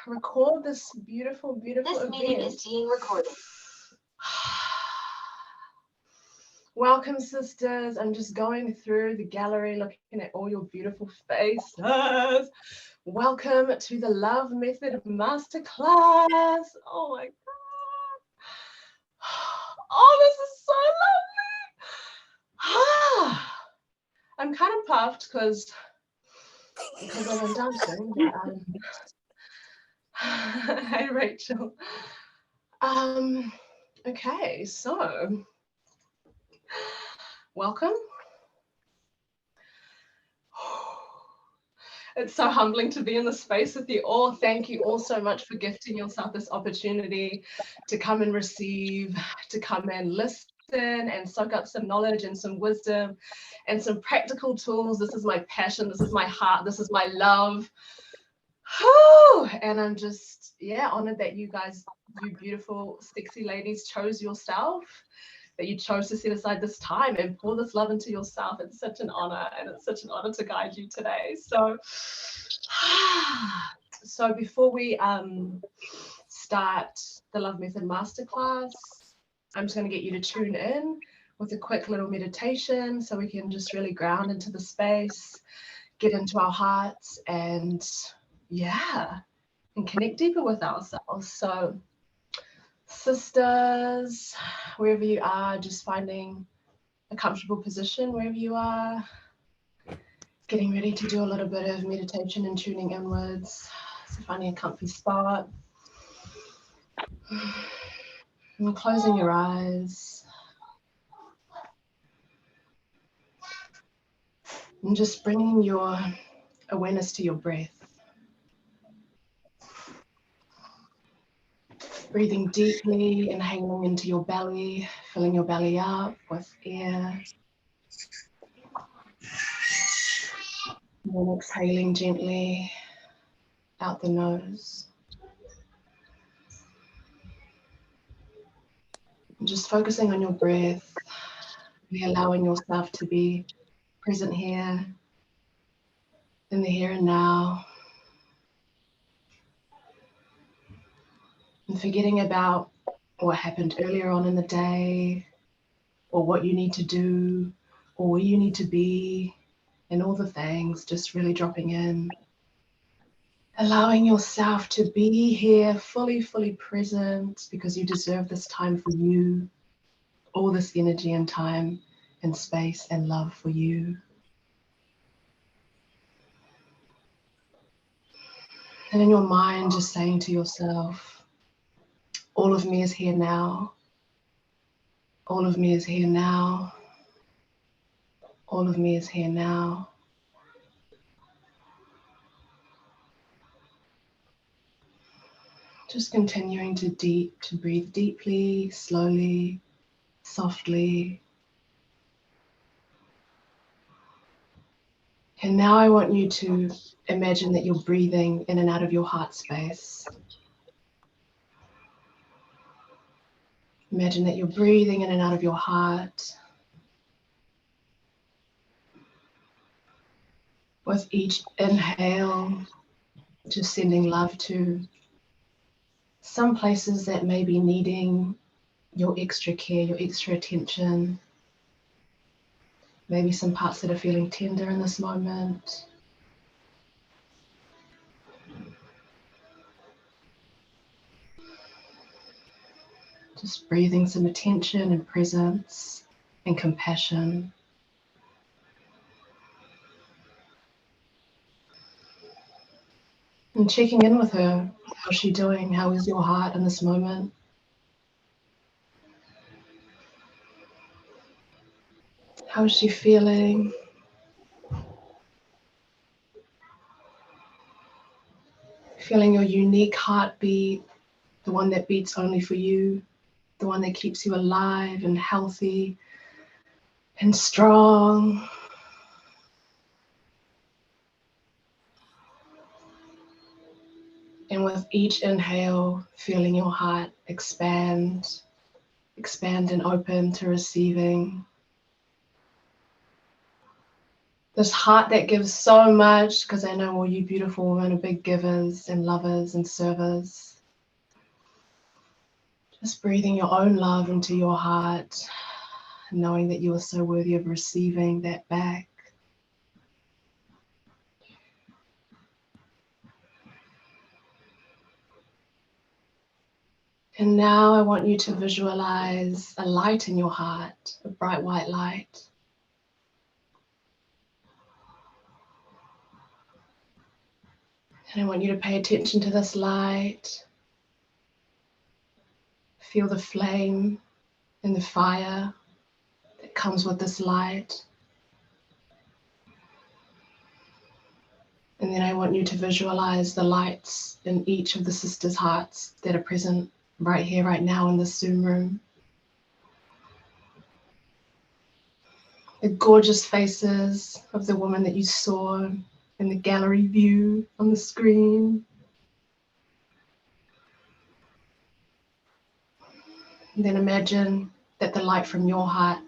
record this beautiful, beautiful event. This meeting is being recorded. Welcome, sisters. I'm just going through the gallery looking at all your beautiful faces. Welcome to the Love Method Masterclass. Oh my God. Oh, this is so lovely. I'm kind of puffed because I'm dancing. Hi, Rachel. Okay, so welcome. It's so humbling to be in the space with you all. Thank you all so much for gifting yourself this opportunity to come and receive, to come and listen and soak up some knowledge and some wisdom and some practical tools. This is my passion. This is my heart. This is my love. And I'm just, honored that you guys, you beautiful, sexy ladies, chose yourself, that you chose to set aside this time and pour this love into yourself. It's such an honor, and it's such an honor to guide you today. So before we start the Love Method Masterclass, I'm just going to get you to tune in with a quick little meditation so we can just really ground into the space, get into our hearts, and connect deeper with ourselves. So sisters, wherever you are, just finding a comfortable position wherever you are, getting ready to do a little bit of meditation and tuning inwards. So finding a comfy spot and closing your eyes and just bringing your awareness to your breath. Breathing deeply, inhaling into your belly, filling your belly up with air. And then exhaling gently out the nose. And just focusing on your breath, really allowing yourself to be present here, in the here and now. And forgetting about what happened earlier on in the day, or what you need to do, or where you need to be, and all the things, just really dropping in. Allowing yourself to be here fully present, because you deserve this time for you, all this energy and time and space and love for you. And in your mind, just saying to yourself, all of me is here now. All of me is here now. All of me is here now. Just continuing to breathe deeply, slowly, softly. And now I want you to imagine that you're breathing in and out of your heart space. Imagine that you're breathing in and out of your heart. With each inhale, just sending love to some places that may be needing your extra care, your extra attention. Maybe some parts that are feeling tender in this moment. Just breathing some attention and presence and compassion. And checking in with her. How's she doing? How is your heart in this moment? How is she feeling? Feeling your unique heartbeat, the one that beats only for you, the one that keeps you alive and healthy and strong. And with each inhale, feeling your heart expand and open to receiving. This heart that gives so much, because I know all you beautiful women are big givers and lovers and servers. Just breathing your own love into your heart, knowing that you are so worthy of receiving that back. And now I want you to visualize a light in your heart, a bright white light. And I want you to pay attention to this light. Feel the flame and the fire that comes with this light. And then I want you to visualize the lights in each of the sisters' hearts that are present right here, right now in this Zoom room. The gorgeous faces of the woman that you saw in the gallery view on the screen. And then imagine that the light from your heart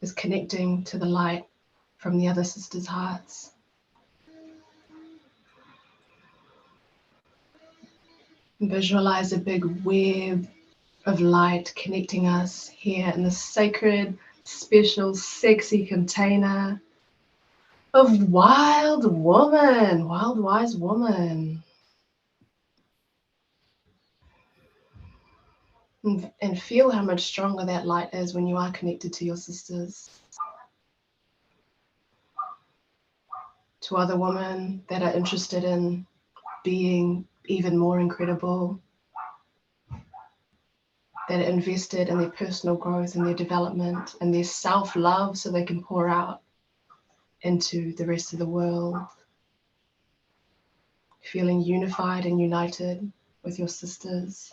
is connecting to the light from the other sisters' hearts. Visualize a big web of light connecting us here in this sacred, special, sexy container of wild woman, wild wise woman. And feel how much stronger that light is when you are connected to your sisters. To other women that are interested in being even more incredible, that are invested in their personal growth and their development and their self-love so they can pour out into the rest of the world. Feeling unified and united with your sisters.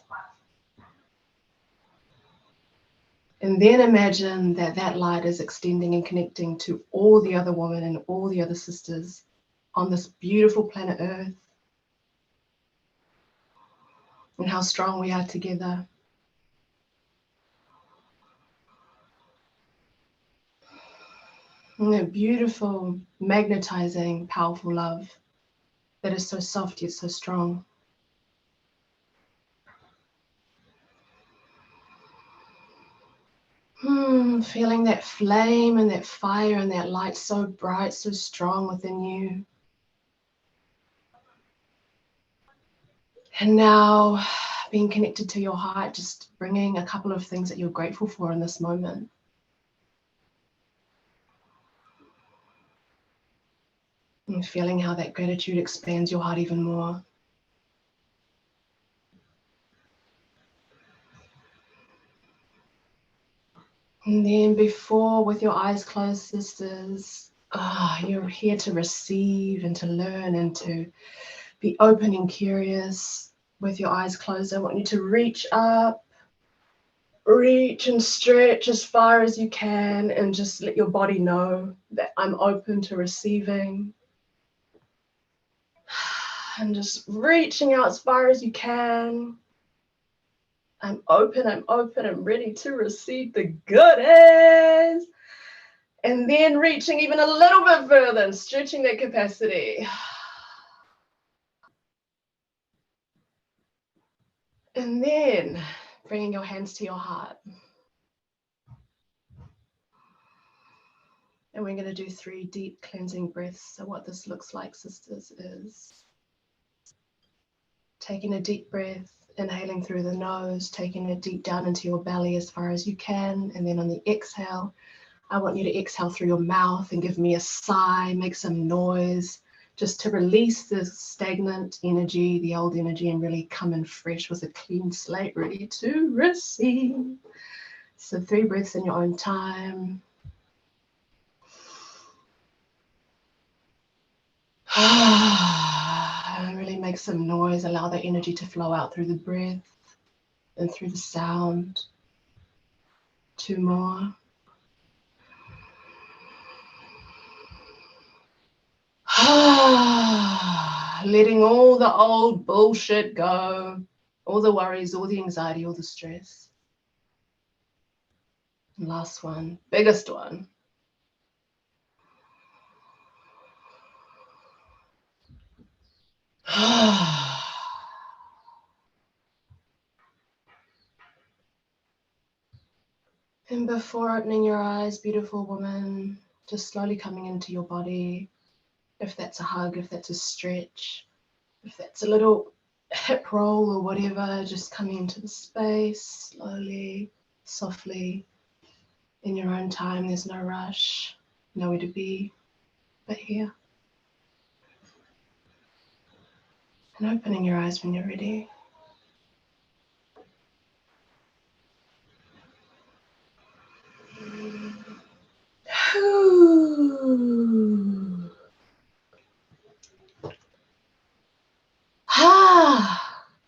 And then imagine that that light is extending and connecting to all the other women and all the other sisters on this beautiful planet Earth. And how strong we are together. And that beautiful, magnetizing, powerful love that is so soft yet so strong. Feeling that flame and that fire and that light so bright, so strong within you. And now, being connected to your heart, just bringing a couple of things that you're grateful for in this moment. And feeling how that gratitude expands your heart even more. And then before, with your eyes closed, sisters, you're here to receive and to learn and to be open and curious. With your eyes closed, I want you to reach up, reach and stretch as far as you can, and just let your body know that I'm open to receiving. And just reaching out as far as you can. I'm open, I'm ready to receive the goodies. And then reaching even a little bit further and stretching that capacity. And then bringing your hands to your heart. And we're going to do 3 deep cleansing breaths. So what this looks like, sisters, is taking a deep breath, inhaling through the nose, taking it deep down into your belly as far as you can. And then on the exhale, I want you to exhale through your mouth and give me a sigh, make some noise, just to release the stagnant energy, the old energy, and really come in fresh with a clean slate, ready to receive. So 3 breaths in your own time. And really make some noise, allow the energy to flow out through the breath and through the sound. 2 more. Letting all the old bullshit go, all the worries, all the anxiety, all the stress. And last one, biggest one. And before opening your eyes, beautiful woman, just slowly coming into your body. If that's a hug, if that's a stretch, if that's a little hip roll or whatever, just coming into the space slowly, softly, in your own time. There's no rush, nowhere to be but here. And opening your eyes when you're ready.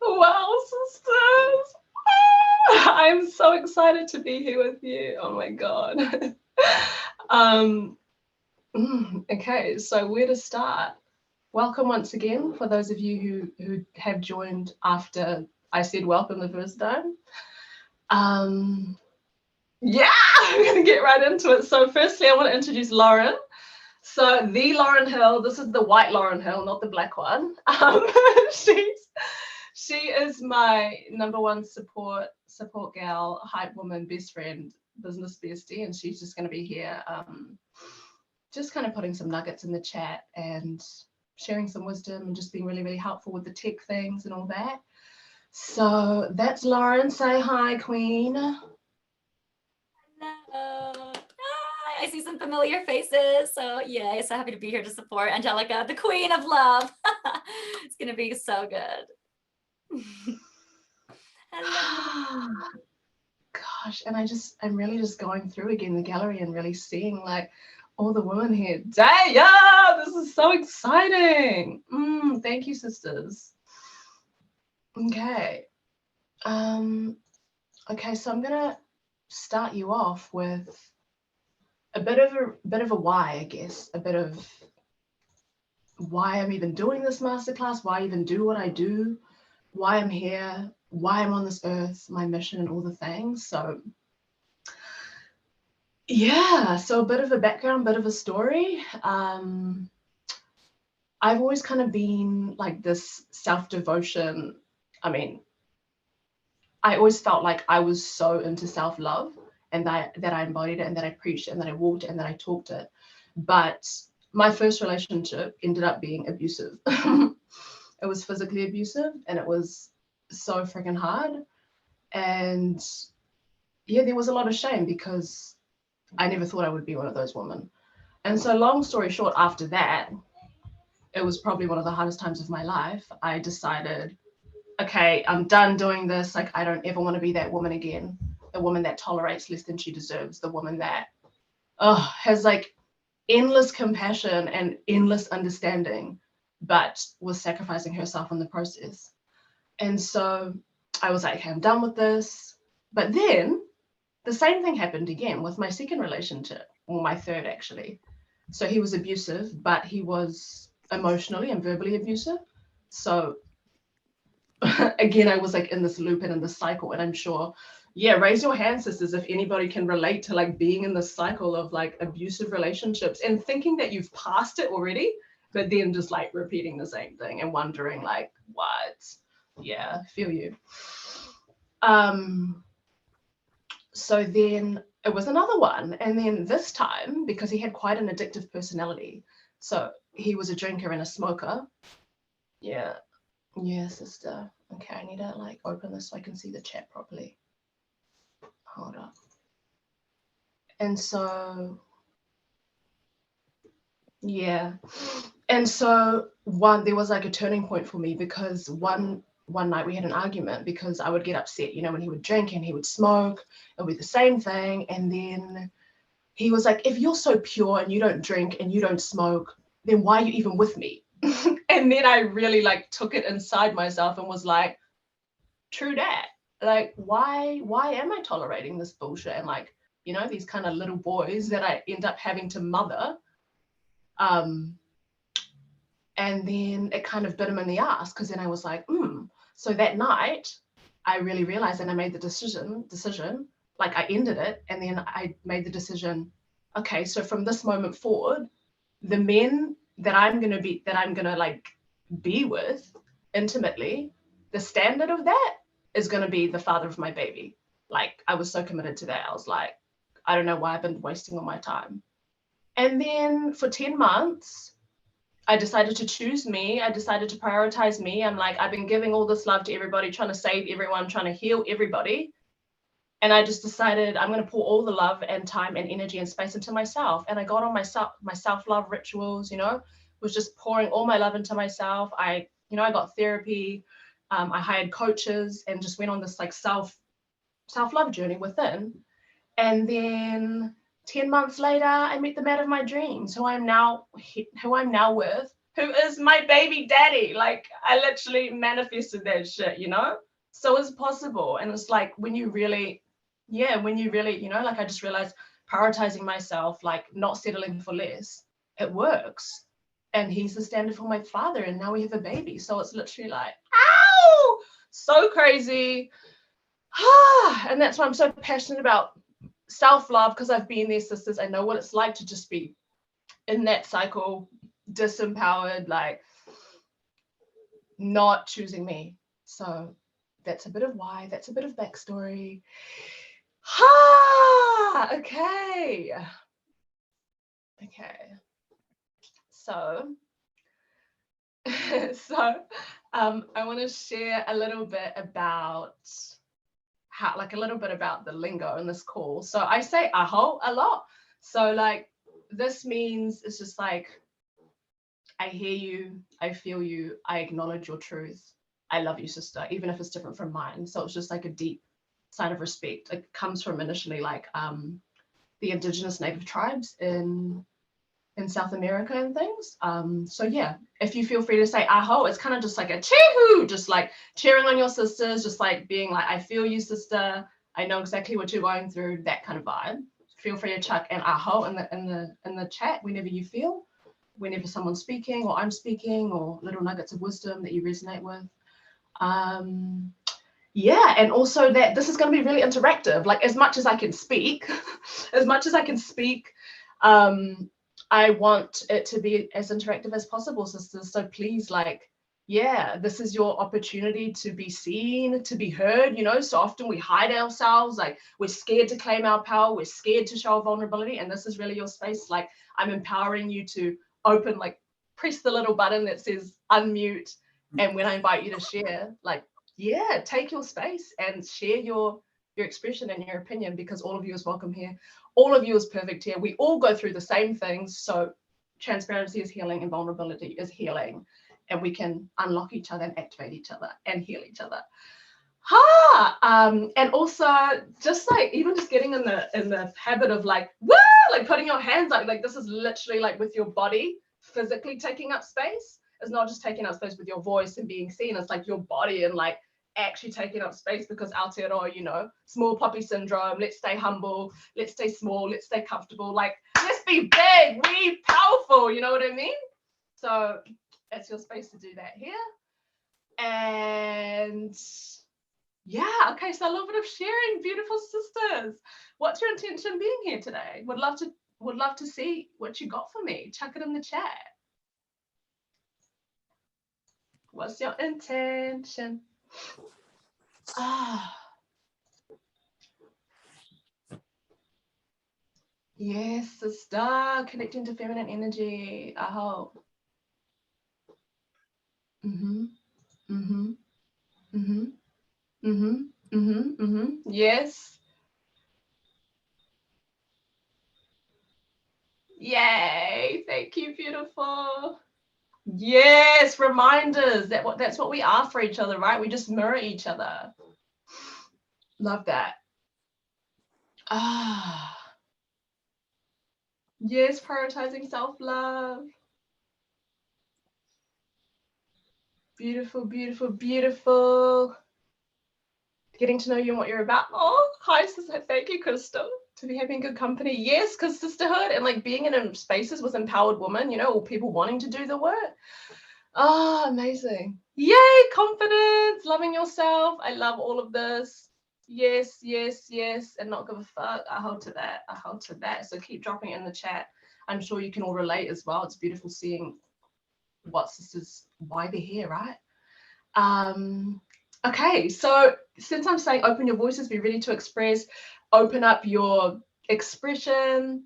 Wow, sisters. I'm so excited to be here with you. Oh my God. Okay, so where to start? Welcome once again for those of you who have joined after I said welcome the first time. Yeah, I'm going to get right into it. So firstly, I want to introduce Lauren. So the Lauren Hill, this is the white Lauren Hill, not the black one. She is my number one support gal, hype woman, best friend, business bestie, and she's just going to be here just kind of putting some nuggets in the chat and sharing some wisdom and just being really, really helpful with the tech things and all that. So that's Lauren. Say hi, Queen. Hello. I see some familiar faces. So yeah, so happy to be here to support Angelica, the Queen of Love. It's gonna be so good. Hello. Gosh, and I'm really just going through again the gallery and really seeing like all the women here. Damn, this is so exciting. Thank you, sisters. Okay. Okay, so I'm gonna start you off with a bit of a why, I guess, a bit of why I'm even doing this masterclass, why I even do what I do, why I'm here, why I'm on this earth, my mission and all the things. So yeah, so a bit of a background, bit of a story. I've always kind of been like this self-devotion. I mean, I always felt like I was so into self-love and that I embodied it and that I preached it and that I walked it and that I talked it. But my first relationship ended up being abusive. It was physically abusive and it was so freaking hard. And yeah, there was a lot of shame because I never thought I would be one of those women. And so long story short, after that, it was probably one of the hardest times of my life. I decided, okay, I'm done doing this. Like, I don't ever want to be that woman again. The woman that tolerates less than she deserves. The woman that has like endless compassion and endless understanding, but was sacrificing herself in the process. And so I was like, okay, I'm done with this. But then the same thing happened again with my second relationship, or my third actually. So he was abusive, but he was emotionally and verbally abusive. So again, I was like in this loop and in this cycle. And I'm sure, yeah, raise your hand, sisters, if anybody can relate to like being in this cycle of like abusive relationships and thinking that you've passed it already, but then just like repeating the same thing and wondering like, what? Yeah, feel you. So then it was another one. And then this time, because he had quite an addictive personality, so he was a drinker and a smoker. Yeah. Yeah, sister. Okay, I need to like open this so I can see the chat properly. Hold up. And so, yeah. And so there was like a turning point for me because one night we had an argument because I would get upset, you know, when he would drink and he would smoke, it would be the same thing. And then he was like, if you're so pure and you don't drink and you don't smoke, then why are you even with me? And then I really like took it inside myself and was like, true that. Like, why am I tolerating this bullshit? And like, you know, these kind of little boys that I end up having to mother. And then it kind of bit him in the ass because then I was like, So that night, I really realized and I made the decision, like I ended it. And then I made the decision, okay, so from this moment forward, the men that I'm going to like be with intimately, the standard of that is going to be the father of my baby. Like, I was so committed to that. I was like, I don't know why I've been wasting all my time. And then for 10 months, I decided to choose me. I decided to prioritize me. I'm like, I've been giving all this love to everybody, trying to save everyone, trying to heal everybody. And I just decided I'm going to pour all the love and time and energy and space into myself. And I got on my self-love rituals, was just pouring all my love into myself. I got therapy. I hired coaches and just went on this like self-love journey within. And then 10 months later, I met the man of my dreams, who I'm now with, who is my baby daddy. Like, I literally manifested that shit, So it's possible. And it's like, when you really, like, I just realized prioritizing myself, like not settling for less, it works. And he's the standard for my father. And now we have a baby. So it's literally like, ow, so crazy. And that's why I'm so passionate about self-love, because I've been there, sisters. I know what it's like to just be in that cycle, disempowered, like not choosing me. So that's a bit of why, that's a bit of backstory. Okay. So I want to share a little bit about the lingo in this call. So I say aho a lot. So like, this means it's just like, I hear you, I feel you, I acknowledge your truth. I love you, sister, even if it's different from mine. So it's just like a deep sign of respect. It comes from initially like the indigenous native tribes in South America and things. So yeah, if you feel free to say aho, it's kind of just like a chee-hoo, just like cheering on your sisters, just like being like, I feel you, sister. I know exactly what you're going through, that kind of vibe. Feel free to chuck an aho in the chat whenever you feel, whenever someone's speaking or I'm speaking, or little nuggets of wisdom that you resonate with. Yeah, and also that this is going to be really interactive. Like, as much as I can speak, I want it to be as interactive as possible, sisters. So please, like, yeah, this is your opportunity to be seen, to be heard. So often we hide ourselves, like we're scared to claim our power, we're scared to show vulnerability, and this is really your space. Like, I'm empowering you to open, like, press the little button that says unmute, and when I invite you to share, like, yeah, take your space and share your expression and your opinion, because all of you is welcome here. All of you is perfect here. We all go through the same things. So transparency is healing and vulnerability is healing. And we can unlock each other and activate each other and heal each other. And also just like, even just getting in the habit of like, woo, like putting your hands up, like this is literally like with your body physically taking up space. It's not just taking up space with your voice and being seen. It's like your body and like actually taking up space, because Aotearoa, small poppy syndrome, let's stay humble, let's stay small, let's stay comfortable, like let's be big, we powerful, you know what I mean? So it's your space to do that here. And yeah, okay, so a little bit of sharing, beautiful sisters. What's your intention being here today? Would love to see what you got for me. Chuck it in the chat. What's your intention? Yes, sister, connecting to feminine energy. I hope. Yes. Yay, thank you, beautiful. Yes, reminders. That's what we are for each other, right? We just mirror each other. Love that. Yes, prioritizing self-love. Beautiful, beautiful, beautiful. Getting to know you and what you're about. Oh, hi, sister. Thank you, Crystal. To be having good company. Yes, because sisterhood and like being in spaces with empowered women, or people wanting to do the work. Oh, amazing. Yay, confidence, loving yourself. I love all of this. Yes, yes, yes. And not give a fuck. I hold to that. I hold to that. So keep dropping it in the chat. I'm sure you can all relate as well. It's beautiful seeing what sisters why they're here, right? Okay, so since I'm saying open your voices, be ready to express, open up your expression.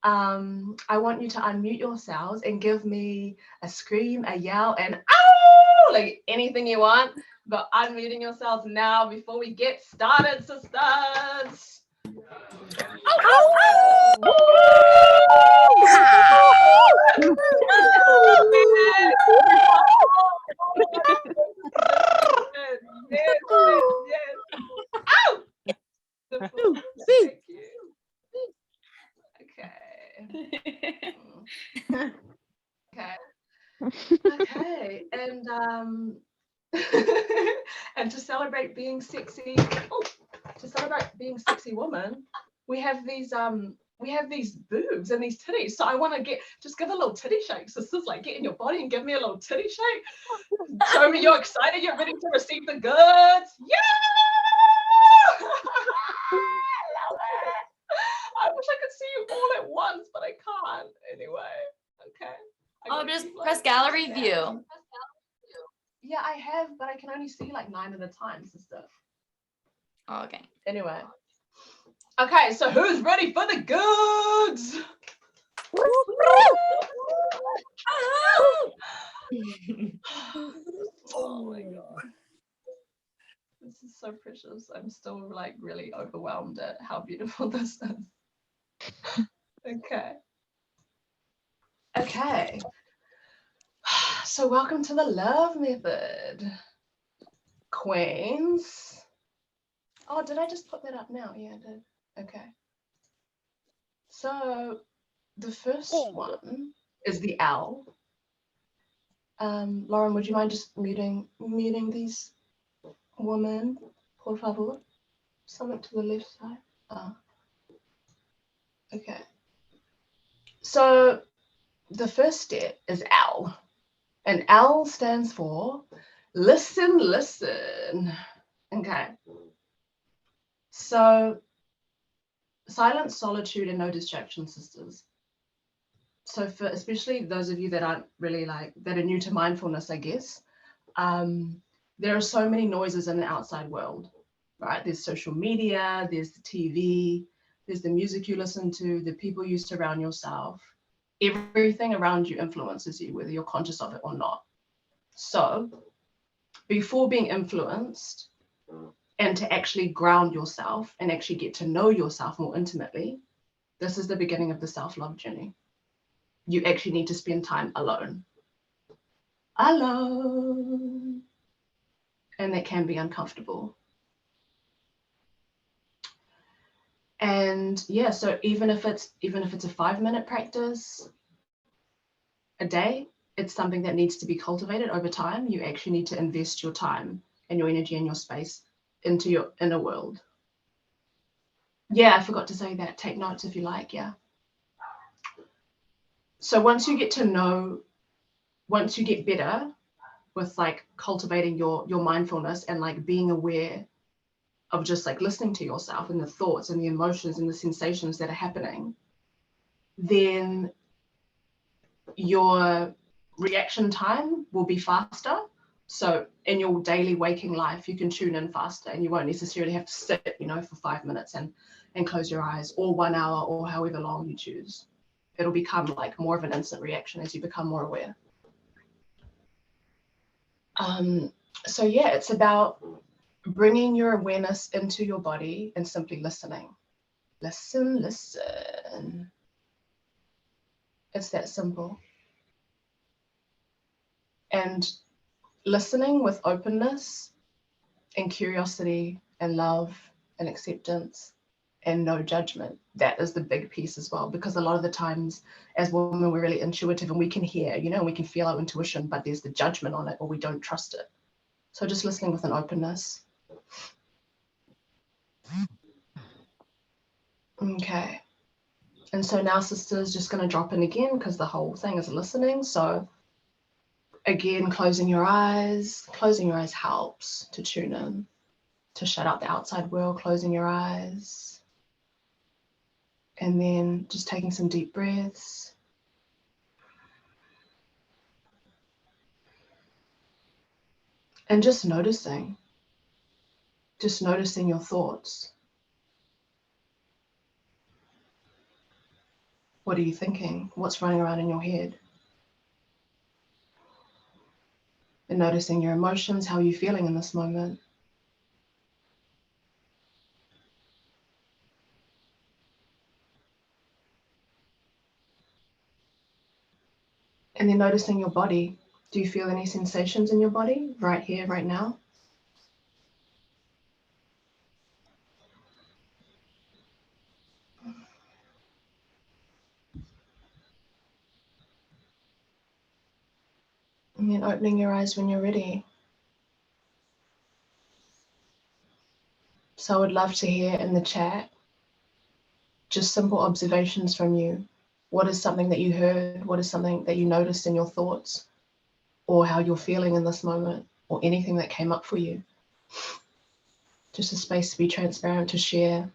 I want you to unmute yourselves and give me a scream, a yell, and ow, like anything you want, but unmuting yourselves now before we get started, sisters. Yes. Thank you. Okay, and and to celebrate being sexy, woman, we have these boobs and these titties. So I want to just give a little titty shake. So sisters, like, get in your body and give me a little titty shake. Show me you're excited. You're ready to receive the goods. Yeah! I love it. I wish I could see you all at once, but I can't. Anyway, okay. Oh, just press gallery view. Yeah, I have, but I can only see like 9 at a time, sister. Oh, okay. Anyway. Okay, so who's ready for the goods? Oh my God. This is so precious. I'm still like really overwhelmed at how beautiful this is. Okay. So welcome to the love method, queens. Oh, did I just put that up now? Yeah, I did. Okay. So the first one is the L. Lauren, would you mind just muting these women, por favor? Something to the left side. Okay. So the first step is L, and L stands for listen, listen. Okay. So silence, solitude, and no distraction, sisters. So for especially those of you that aren't really that are new to mindfulness, I guess, there are so many noises in the outside world, right? There's social media, there's the TV, there's the music you listen to, the people you surround yourself. Everything around you influences you, whether you're conscious of it or not. So before being influenced and to actually ground yourself and actually get to know yourself more intimately, this is the beginning of the self-love journey. You actually need to spend time alone. Alone. And that can be uncomfortable. And yeah, so even if it's a 5-minute practice a day, it's something that needs to be cultivated over time. You actually need to invest your time and your energy and your space into your inner world. Yeah, I forgot to say that. Take notes if you like, yeah. So once you get better with like cultivating your mindfulness and like being aware of just like listening to yourself and the thoughts and the emotions and the sensations that are happening, then your reaction time will be faster. So in your daily waking life, you can tune in faster and you won't necessarily have to sit, for 5 minutes and close your eyes, or 1 hour, or however long you choose. It'll become like more of an instant reaction as you become more aware. So yeah, it's about bringing your awareness into your body and simply listening. Listen, listen. It's that simple. And listening with openness and curiosity and love and acceptance and no judgment. That is the big piece as well, because a lot of the times as women, we're really intuitive and we can hear, and we can feel our intuition, but there's the judgment on it or we don't trust it. So just listening with an openness. Okay. And so now sister's just going to drop in again because the whole thing is listening. So again, closing your eyes helps to tune in, to shut out the outside world, closing your eyes. And then just taking some deep breaths. And just noticing your thoughts. What are you thinking? What's running around in your head? And noticing your emotions. How are you feeling in this moment? And then noticing your body. Do you feel any sensations in your body right here, right now? And then opening your eyes when you're ready. So I would love to hear in the chat just simple observations from you. What is something that you heard? What is something that you noticed in your thoughts? Or how you're feeling in this moment? Or anything that came up for you? Just a space to be transparent, to share.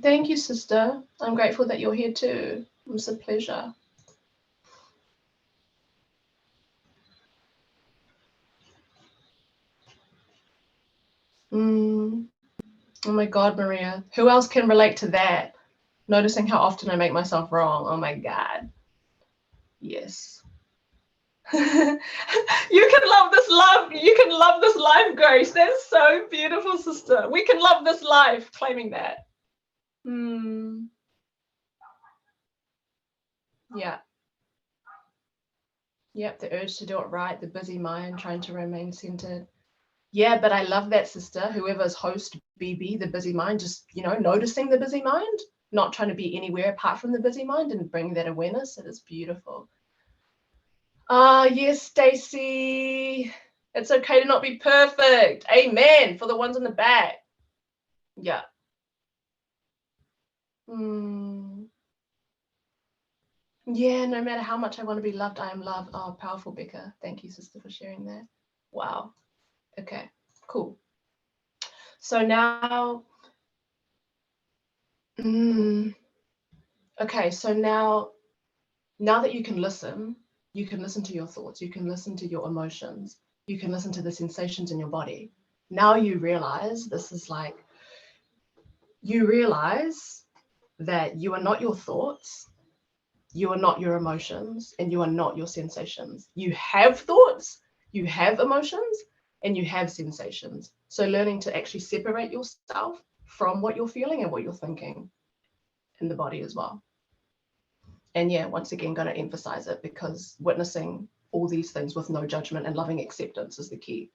Thank you, sister. I'm grateful that you're here too. It's a pleasure. Oh my God, Maria. Who else can relate to that? Noticing how often I make myself wrong. Oh my God. Yes. You can love this love. You can love this life, Grace. That's so beautiful, sister. We can love this life. Claiming that. Yeah. Yep, the urge to do it right, the busy mind trying to remain centered. Yeah, but I love that, sister. Whoever's host, BB, the busy mind, just, noticing the busy mind, not trying to be anywhere apart from the busy mind and bring that awareness. It is beautiful. Yes, Stacy. It's okay to not be perfect. Amen. For the ones in the back. Yeah. Yeah, no matter how much I want to be loved, I am loved. Oh, powerful, Becca. Thank you, sister, for sharing that. Wow. Okay, cool. So now, okay, so now that you can listen to your thoughts, you can listen to your emotions, you can listen to the sensations in your body. Now you realize you realize that you are not your thoughts, you are not your emotions, and you are not your sensations. You have thoughts, you have emotions, and you have sensations. So learning to actually separate yourself from what you're feeling and what you're thinking in the body as well. And yeah, once again, going to emphasize it because witnessing all these things with no judgment and loving acceptance is the key.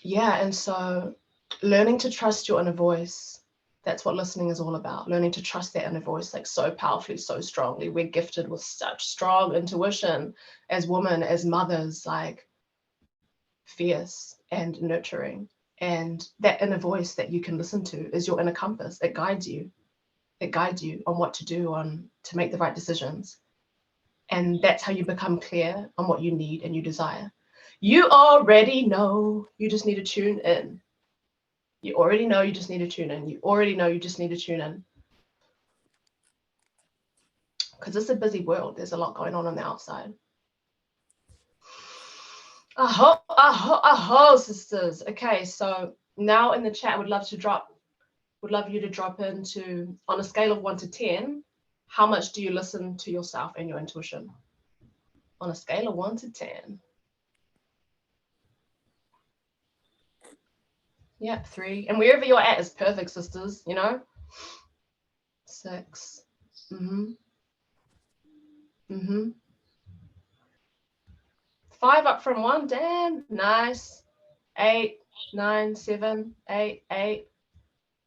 Yeah, and so learning to trust your inner voice, that's what listening is all about. Learning to trust that inner voice, like so powerfully, so strongly. We're gifted with such strong intuition as women, as mothers, like fierce and nurturing. And that inner voice that you can listen to is your inner compass. It guides you. It guides you on what to do, on to make the right decisions. And that's how you become clear on what you need and you desire. You already know, you just need to tune in. You already know, you just need to tune in. You already know, you just need to tune in. Because it's a busy world. There's a lot going on the outside. Aho, sisters. Okay, so now in the chat, I would love you to drop into, on a scale of 1 to 10, how much do you listen to yourself and your intuition? On a scale of 1 to 10. Yep, 3. And wherever you're at is perfect, sisters, 6. 5 up from 1. Damn, nice. 8, 9, 7, 8, 8.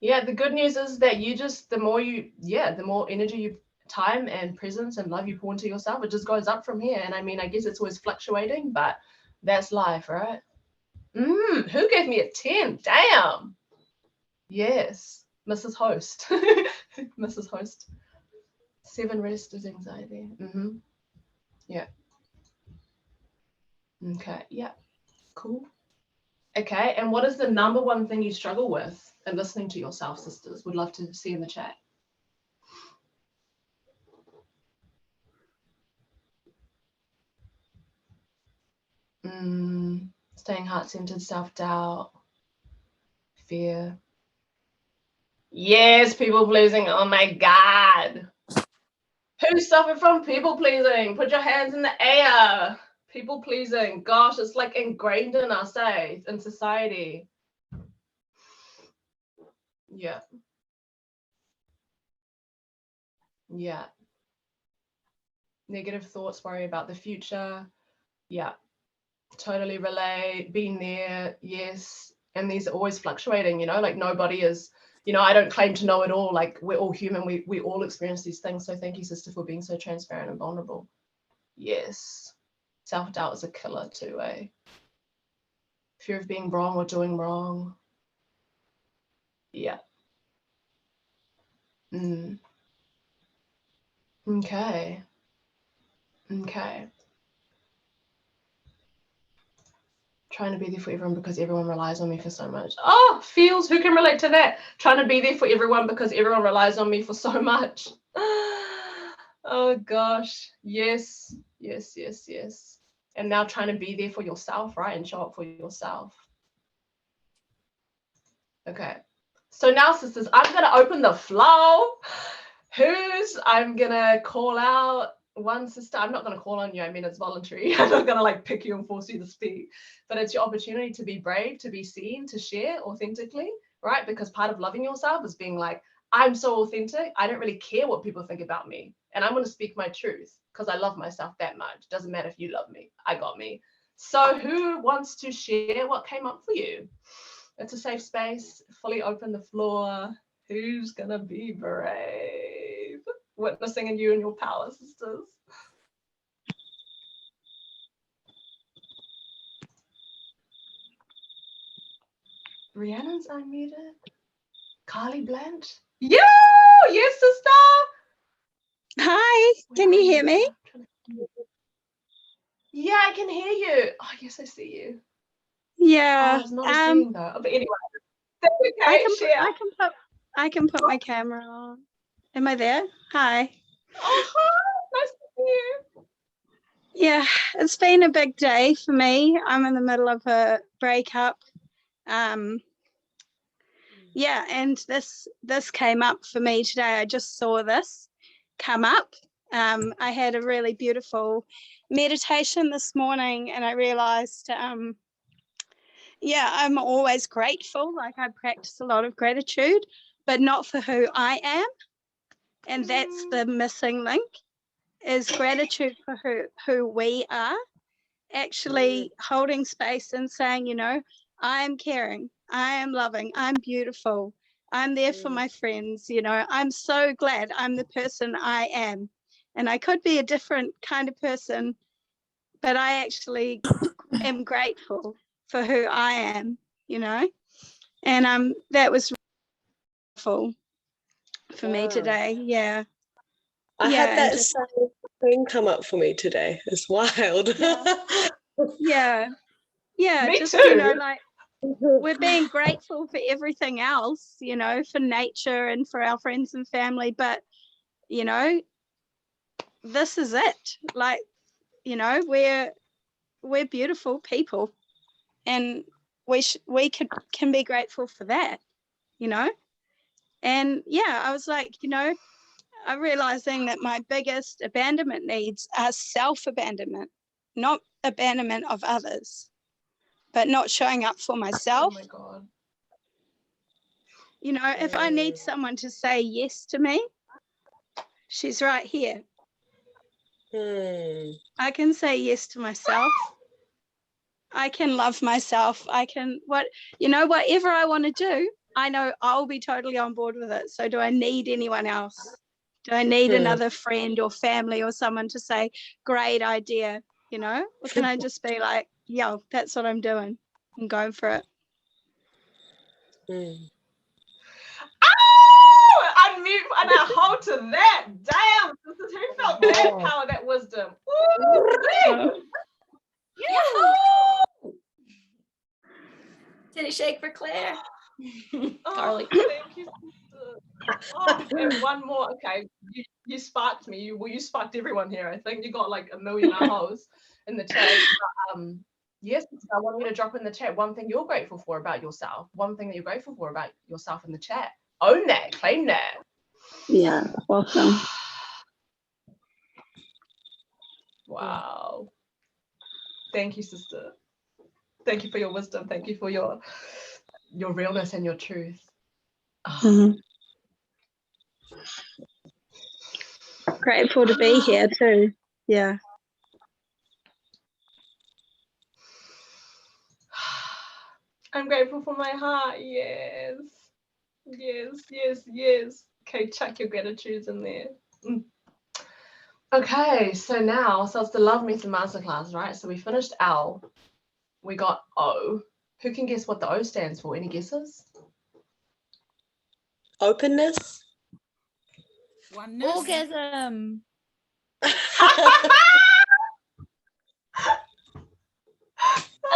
Yeah, the good news is that the more energy time and presence and love you pour into yourself, it just goes up from here. And I mean, I guess it's always fluctuating, but that's life, right? Who gave me a 10? Damn. Yes, Mrs. Host. Mrs. Host. 7 rest is anxiety. Yeah. Okay, yeah, cool. Okay, and what is the number one thing you struggle with in listening to yourself, sisters? Would love to see in the chat. Staying heart-centered, self-doubt, fear. Yes, people-pleasing. Oh my God. Who suffered from people-pleasing? Put your hands in the air. People-pleasing. Gosh, it's like ingrained in us, eh? In society. Yeah. Yeah. Negative thoughts, worry about the future. Yeah. Totally relate. Been there. Yes. And these are always fluctuating, you know, like nobody is, you know, I don't claim to know it all. Like we're all human. We all experience these things. So thank you, sister, for being so transparent and vulnerable. Yes. Self-doubt is a killer too, eh? Fear of being wrong or doing wrong. Yeah. Okay. Okay. Trying to be there for everyone because everyone relies on me for so much. Oh, feels, who can relate to that? Trying to be there for everyone because everyone relies on me for so much. Oh gosh. Yes. Yes, yes, yes. And now trying to be there for yourself, right? And show up for yourself. Okay. So now, sisters, I'm going to open the floor. I'm going to call out one sister. I'm not going to call on you. I mean, it's voluntary. I'm not going to like pick you and force you to speak, but it's your opportunity to be brave, to be seen, to share authentically, right? Because part of loving yourself is being like, I'm so authentic. I don't really care what people think about me. And I'm going to speak my truth because I love myself that much. Doesn't matter if you love me. I got me. So who wants to share what came up for you? It's a safe space. Fully open the floor. Who's gonna be brave? Witnessing in you and your power, sisters. Rhiannon's unmuted. Carly Blanche. Yo! Yes, sister. Hi, can you hear me? Yeah, I can hear you. Oh, yes, I see you. Yeah. Oh, it's not a seeing though. But anyway, that's okay. I can put my camera on. Am I there? Hi. Oh, hi. Nice to see you. Yeah, it's been a big day for me. I'm in the middle of a breakup. Yeah, and this came up for me today. I just saw this come up. I had a really beautiful meditation this morning, and I realized yeah, I'm always grateful. Like I practice a lot of gratitude, but not for who I am. And that's the missing link, is gratitude for who we are. Actually holding space and saying, you know, I am caring, I am loving, I'm beautiful, I'm there for my friends, you know, I'm so glad I'm the person I am. And I could be a different kind of person, but I actually am grateful for who I am, you know. And that was wonderful for me today. Yeah. I had that same thing come up for me today. It's wild. Yeah. Me just too. You know, like we're being grateful for everything else, you know, for nature and for our friends and family, but you know, this is it. Like, you know, we're beautiful people, and we can be grateful for that, you know. And yeah, I was like, you know, I'm realizing that my biggest abandonment needs are self-abandonment, not abandonment of others, but not showing up for myself. Oh my God. You know, if I need someone to say yes to me, she's right here. I can say yes to myself. I can love myself. I can, whatever I want to do, I know I'll be totally on board with it. So do I need anyone else? Do I need another friend or family or someone to say, great idea, you know? Or can I just be like, yo, that's what I'm doing. I'm going for it. Oh, unmute and I hold to that. Damn, this is who felt that power, that wisdom. Ooh, one more. Okay, you sparked me. You sparked everyone here. I think you got like 1 million ahos in the chat. But, yes, I want you to drop in the chat one thing you're grateful for about yourself. One thing that you're grateful for about yourself in the chat. Own that. Claim that. Yeah, welcome. Wow. Thank you, sister. Thank you for your wisdom. Thank you for your realness and your truth. Mhm. Grateful to be here too. Yeah. I'm grateful for my heart. Yes. Yes, yes, yes. Okay, chuck your gratitudes in there. Okay, so now, so it's the Love Method Masterclass, right? So we finished L. We got O. Who can guess what the O stands for? Any guesses? Openness. Oneness. Orgasm. That's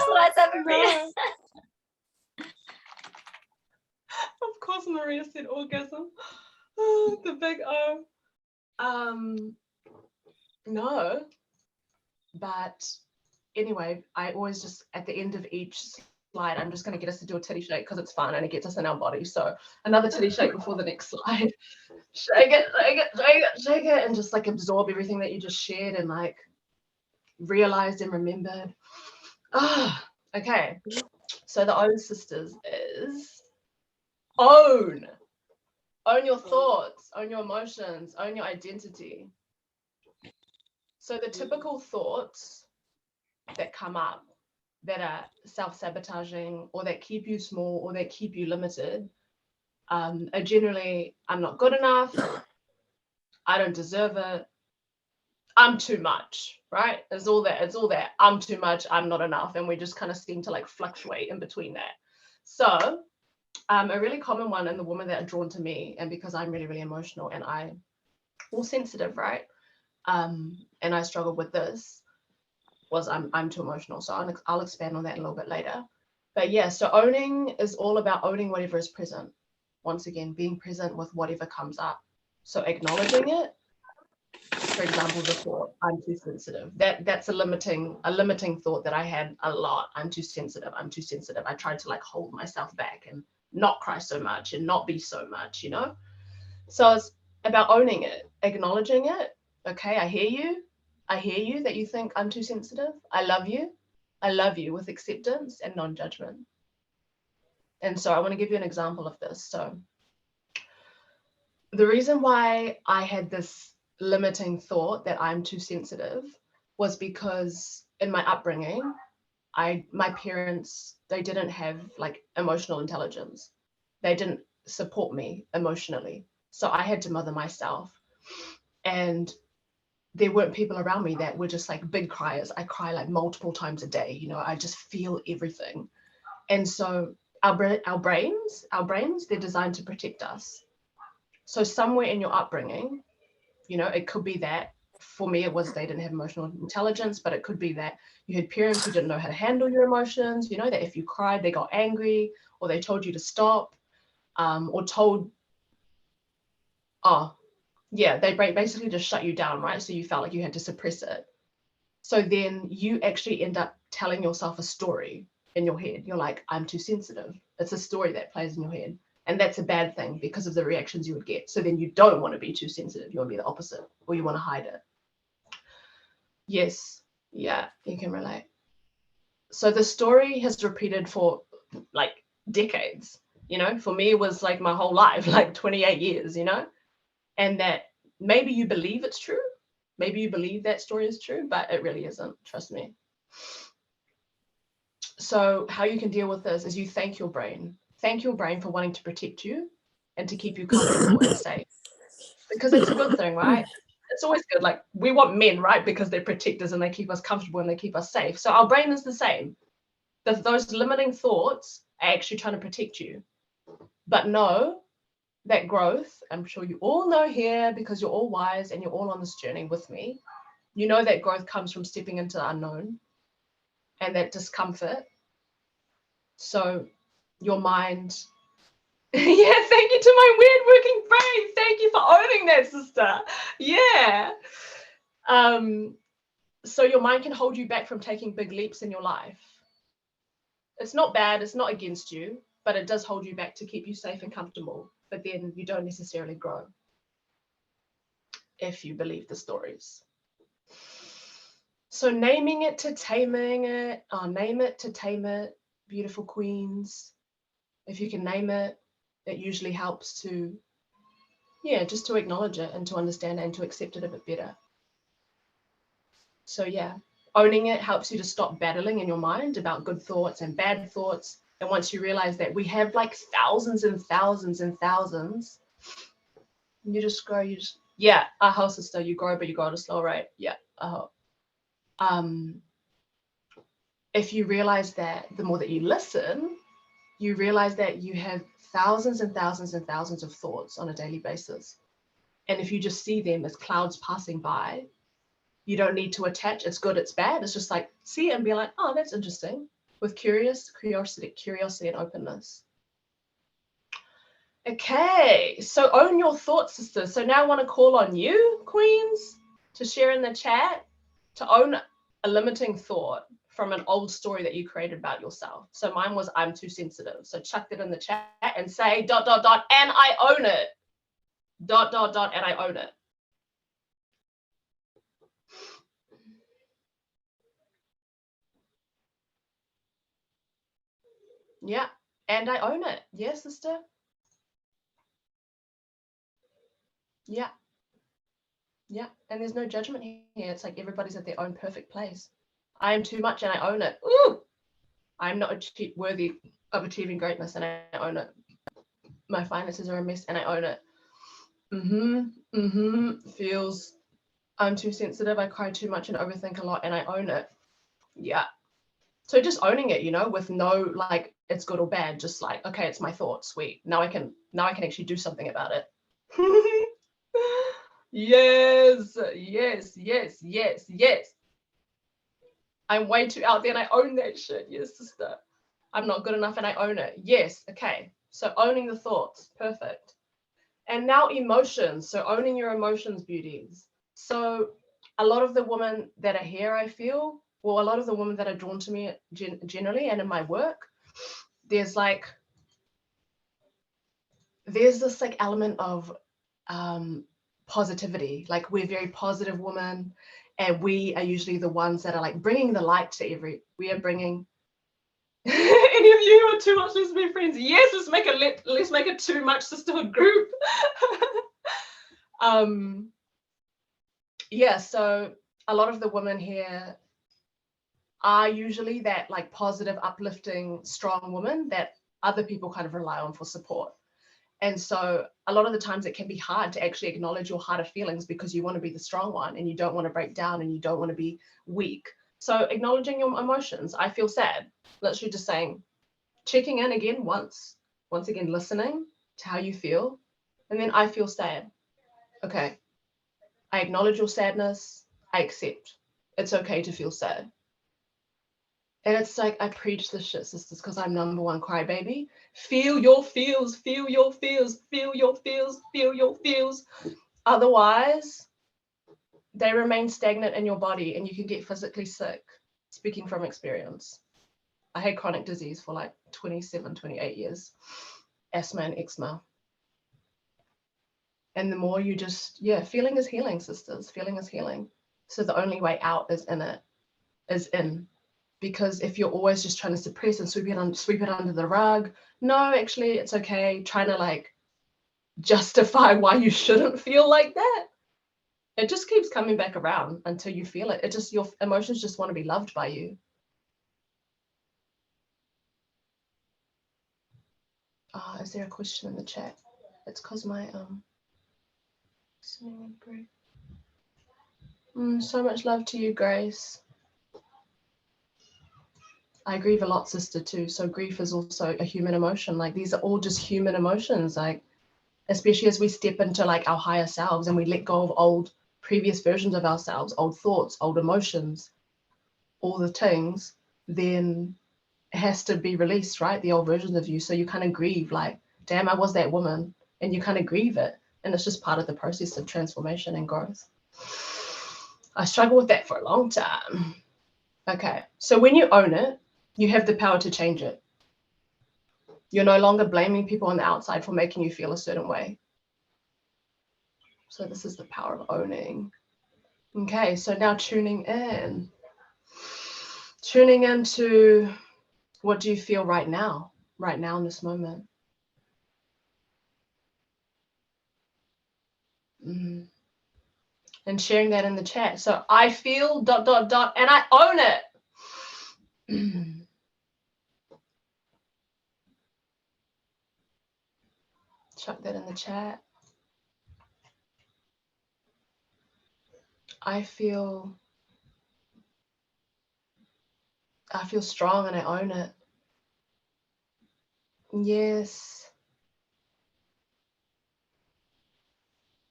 what I said, Maria. Of course, Maria said orgasm. The big O. No. But anyway, I always just, at the end of each slide, I'm just going to get us to do a titty shake because it's fun and it gets us in our body. So another titty shake before the next slide. Shake it, shake it, shake it, shake it, and just like absorb everything that you just shared and like realized and remembered. Okay. So the O sisters is own. Own your thoughts, own your emotions, own your identity. So the typical thoughts that come up that are self-sabotaging or that keep you small or that keep you limited are generally, I'm not good enough, I don't deserve it, I'm too much, right? It's all that I'm too much, I'm not enough, and we just kind of seem to like fluctuate in between that. So a really common one in the women that are drawn to me, and because I'm really, really emotional and I'm all sensitive, right? And I struggle with this, was I'm too emotional. So I'll expand on that a little bit later. But yeah, so owning is all about owning whatever is present. Once again, being present with whatever comes up. So acknowledging it. For example, the thought, I'm too sensitive. That's a limiting thought that I had a lot. I'm too sensitive. I'm too sensitive. I tried to like hold myself back and not cry so much and not be so much, you know? So it's about owning it, acknowledging it. Okay, I hear you. I hear you that you think I'm too sensitive. I love you. I love you with acceptance and non-judgment. And so I want to give you an example of this. So the reason why I had this limiting thought that I'm too sensitive was because in my upbringing, my parents, they didn't have like emotional intelligence. They didn't support me emotionally. So I had to mother myself. And there weren't people around me that were just like big criers. I cry like multiple times a day. You know, I just feel everything. And so our brains, they're designed to protect us. So somewhere in your upbringing, you know, it could be that for me, it was they didn't have emotional intelligence, but it could be that you had parents who didn't know how to handle your emotions, you know, that if you cried, they got angry or they told you to stop, or told, they basically just shut you down, right? So you felt like you had to suppress it. So then you actually end up telling yourself a story in your head. You're like, I'm too sensitive. It's a story that plays in your head. And that's a bad thing because of the reactions you would get. So then you don't want to be too sensitive. You want to be the opposite, or you want to hide it. Yes. Yeah, you can relate. So the story has repeated for like decades. You know, for me, it was like my whole life, like 28 years, you know, and that maybe you believe it's true. Maybe you believe that story is true, but it really isn't. Trust me. So how you can deal with this is you thank your brain. Thank your brain for wanting to protect you and to keep you comfortable and safe. Because it's a good thing, right? It's always good. Like we want men, right? Because they're protectors and they keep us comfortable and they keep us safe. So our brain is the same. Those limiting thoughts are actually trying to protect you. But know that growth, I'm sure you all know here because you're all wise and you're all on this journey with me. You know that growth comes from stepping into the unknown and that discomfort. So your mind Yeah, thank you to my weird working brain. Thank you for owning that, sister. Yeah. So your mind can hold you back from taking big leaps in your life. It's not bad, it's not against you, but it does hold you back to keep you safe and comfortable. But then you don't necessarily grow if you believe the stories. So naming it to taming it, name it to tame it, beautiful queens. If you can name it, it usually helps to, yeah, just to acknowledge it and to understand it and to accept it a bit better. So yeah, owning it helps you to stop battling in your mind about good thoughts and bad thoughts. And once you realize that we have like thousands and thousands and thousands, you just grow, yeah, sister, you grow, but you grow at a slow rate. Yeah, if you realize that the more that you listen, you realize that you have thousands and thousands and thousands of thoughts on a daily basis. And if you just see them as clouds passing by, you don't need to attach, it's good, it's bad. It's just like, see it and be like, oh, that's interesting. With curiosity and openness. Okay, so own your thoughts, sisters. So now I want to call on you, queens, to share in the chat, to own a limiting thought from an old story that you created about yourself. So mine was, I'm too sensitive. So chuck it in the chat and say ... and I own it. ... and I own it. Yeah, and I own it. Yes, sister. Yeah. Yeah, and there's no judgment here. It's like everybody's at their own perfect place. I am too much and I own it. Ooh! I'm not worthy of achieving greatness and I own it. My finances are a mess and I own it. Feels, I'm too sensitive, I cry too much and overthink a lot and I own it. Yeah. So just owning it, you know, with no like it's good or bad, just like, okay, it's my thought, sweet. Now I can actually do something about it. Yes. I'm way too out there and I own that shit. Yes, sister. I'm not good enough and I own it. Yes. Okay. So owning the thoughts. Perfect. And now emotions. So owning your emotions, beauties. So a lot of the women that are here, I feel, well, a lot of the women that are drawn to me generally and in my work, there's this like element of positivity. Like we're very positive women and we are usually the ones that are like bringing the light to we are bringing any of you are too much, let's be friends. Yes, let's make a too much sisterhood group. Yeah, so a lot of the women here are usually that like positive, uplifting, strong woman that other people kind of rely on for support. And so a lot of the times it can be hard to actually acknowledge your harder feelings because you want to be the strong one and you don't want to break down and you don't want to be weak. So acknowledging your emotions. I feel sad. Literally just saying, checking in again once again, listening to how you feel. And then I feel sad. Okay. I acknowledge your sadness. I accept. It's okay to feel sad. And it's like, I preach this shit, sisters, because I'm number one crybaby. Feel your feels, feel your feels, feel your feels, feel your feels. Otherwise, they remain stagnant in your body and you can get physically sick, speaking from experience. I had chronic disease for like 27, 28 years, asthma and eczema. And the more you just, feeling is healing, sisters, feeling is healing. So the only way out is in. Because if you're always just trying to suppress and sweep it under the rug, no, actually it's okay. Trying to like justify why you shouldn't feel like that. It just keeps coming back around until you feel it. Your emotions just want to be loved by you. Is there a question in the chat? It's because my so much love to you, Grace. I grieve a lot, sister, too. So grief is also a human emotion. Like these are all just human emotions. Like, especially as we step into like our higher selves and we let go of old previous versions of ourselves, old thoughts, old emotions, all the things, then it has to be released, right? The old versions of you. So you kind of grieve like damn, I was that woman. And you kind of grieve it. And it's just part of the process of transformation and growth. I struggled with that for a long time. Okay, so when you own it, you have the power to change it. You're no longer blaming people on the outside for making you feel a certain way. So this is the power of owning. Okay, so now tuning in. Tuning into what do you feel right now in this moment. And sharing that in the chat. So I feel ... and I own it. Chuck that in the chat. I feel strong and I own it. Yes.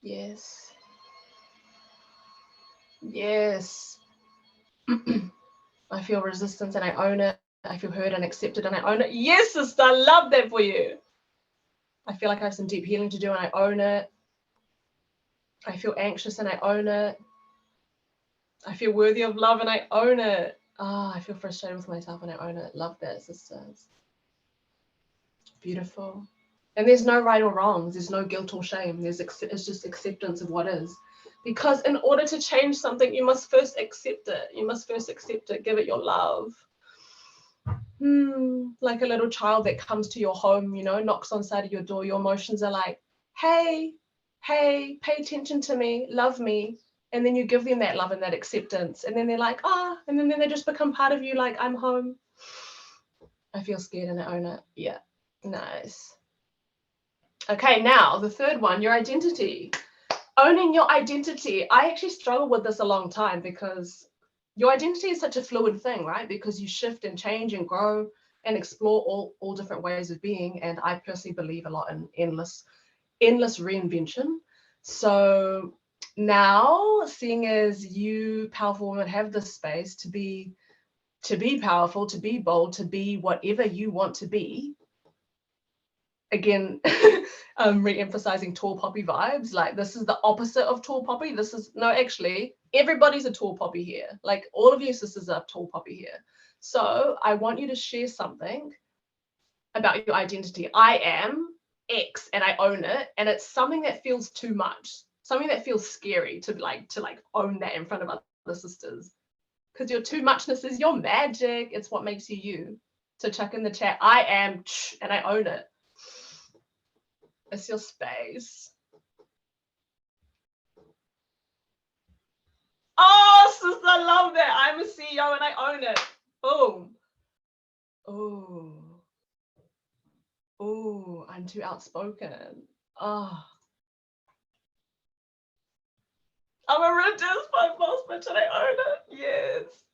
Yes. Yes. I feel resistance and I own it. I feel heard and accepted and I own it. Yes, sister, I love that for you. I feel like I have some deep healing to do and I own it. I feel anxious and I own it. I feel worthy of love and I own it. I feel frustrated with myself and I own it. Love that, sisters. Beautiful. And there's no right or wrong. There's no guilt or shame. It's just acceptance of what is. Because in order to change something, you must first accept it. You must first accept it. Give it your love. Like a little child that comes to your home, you know, knocks on the side of your door. Your emotions are like, hey, pay attention to me, love me. And then you give them that love and that acceptance. And then they're like, and then they just become part of you, like, I'm home. I feel scared and I own it. Yeah, nice. Okay, now the third one, your identity. Owning your identity. I actually struggled with this a long time because your identity is such a fluid thing, right? Because you shift and change and grow and explore all different ways of being. And I personally believe a lot in endless reinvention. So now, seeing as you powerful women have this space to be powerful, to be bold, to be whatever you want to be, again, re-emphasizing tall poppy vibes. Like, this is the opposite of tall poppy. This is, no, actually, everybody's a tall poppy here. Like, all of you sisters are tall poppy here. So I want you to share something about your identity. I am X and I own it. And it's something that feels too much, something that feels scary to own that in front of other sisters. Because your too muchness is your magic. It's what makes you you. So chuck in the chat, I am and I own it. It's your space. Oh, sis, I love that. I'm a CEO and I own it. Boom. Oh, I'm too outspoken. Oh. I'm a reduced by boss bitch and I own it. Yes.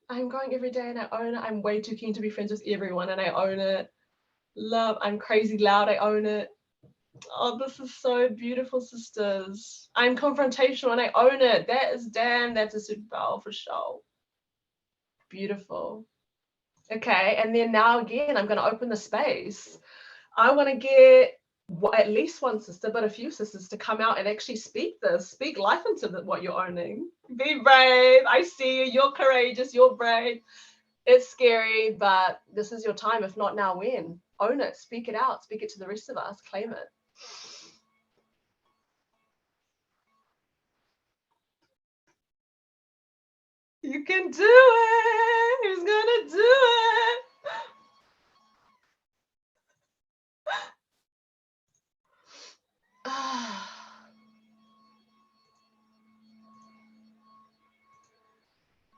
I'm growing every day and I own it. I'm way too keen to be friends with everyone and I own it. Love, I'm crazy loud, I own it. Oh, this is so beautiful, sisters. I'm confrontational and I own it. That's a superpower for sure. Beautiful. Okay, and then now again, I'm going to open the space. I want to get at least one sister, but a few sisters to come out and actually speak life into what you're owning. Be brave. I see you. You're courageous. You're brave. It's scary, but this is your time. If not now, when? Own it. Speak it out. Speak it to the rest of us. Claim it. You can do it. Who's gonna do it?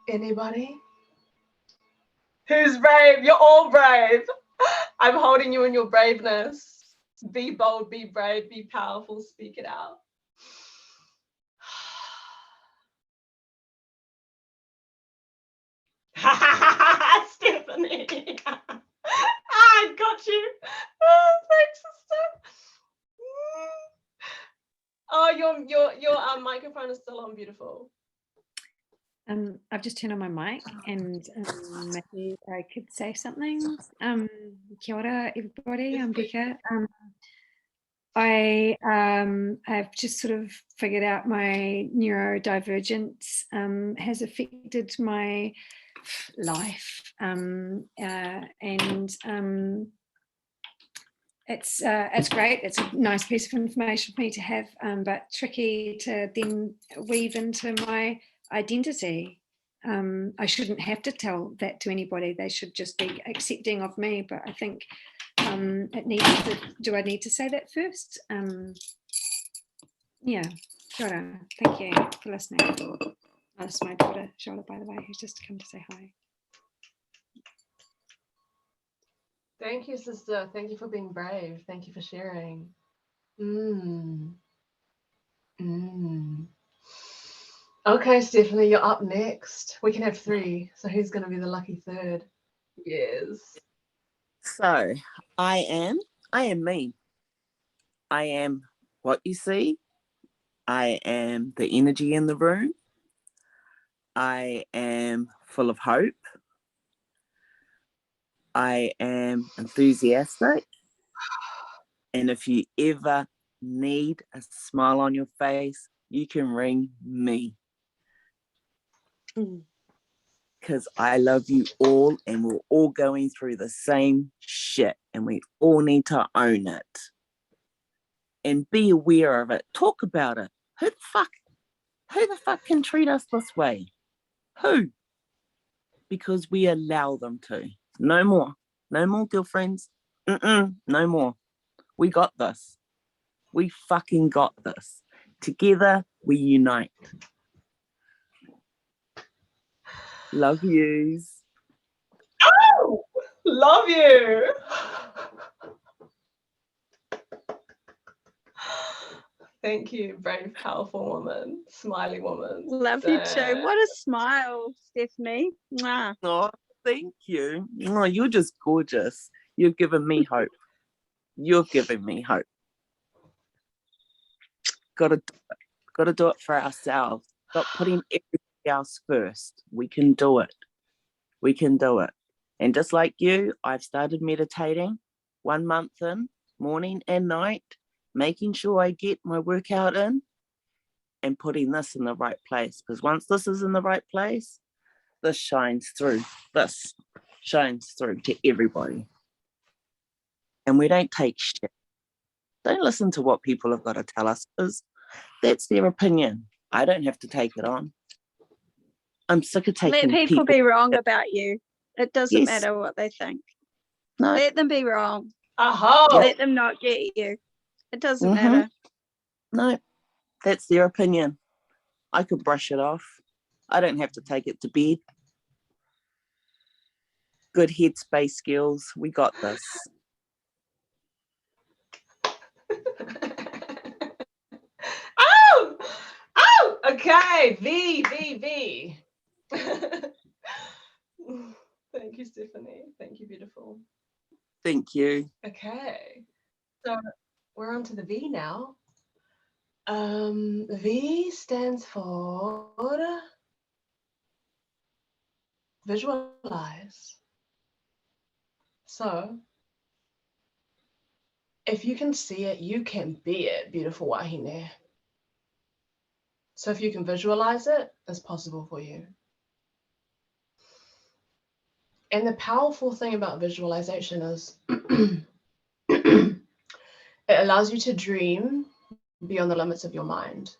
Anybody? Who's brave? You're all brave. I'm holding you in your braveness. Be bold, be brave, be powerful, speak it out. Stephanie. I got you. Oh, thanks, sister. Oh, your microphone is still on, beautiful. I've just turned on my mic, and maybe I could say something. Kia ora, everybody. I'm Becca. I have just sort of figured out my neurodivergence has affected my life, and it's great. It's a nice piece of information for me to have, but tricky to then weave into my identity. I shouldn't have to tell that to anybody. They should just be accepting of me. But I think it needs to. Do I need to say that first? Yeah. Kia ora. Thank you for listening. That's my daughter, Charlotte, by the way, who's just come to say hi. Thank you, sister. Thank you for being brave. Thank you for sharing. Okay, Stephanie, you're up next. We can have 3. So who's going to be the lucky third? Yes. So I am me. I am what you see. I am the energy in the room. I am full of hope. I am enthusiastic. And if you ever need a smile on your face, you can ring me. Because I love you all, and we're all going through the same shit, and we all need to own it and be aware of it. Talk about it. Who the fuck can treat us this way? Who? Because we allow them to. No more girlfriends. No more. We got this. We fucking got this. Together we unite. Love yous. Oh, love you. Thank you, brave, powerful woman, smiley woman. Love you too. What a smile, Stephanie. Mwah. Oh, thank you. Oh, you're just gorgeous. You've given me hope. You've given me hope. Gotta do it for ourselves. Stop putting everything else first. We can do it. We can do it. And just like you, I've started meditating 1 month in, morning and night, making sure I get my workout in and putting this in the right place. Because once this is in the right place, this shines through. This shines through to everybody. And we don't take shit. Don't listen to what people have got to tell us, because that's their opinion. I don't have to take it on. I'm sick of taking Let people be wrong about you. It doesn't matter what they think. No. Let them be wrong. Uh-huh. Let them not get you. It doesn't matter. No, that's their opinion. I could brush it off. I don't have to take it to bed. Good headspace skills. We got this. Oh, okay. V. Thank you, Stephanie. Thank you, beautiful. Thank you. Okay. So we're on to the V now. V stands for visualize. So if you can see it, you can be it, beautiful wahine. So if you can visualize it, it's possible for you. And the powerful thing about visualization is it allows you to dream beyond the limits of your mind.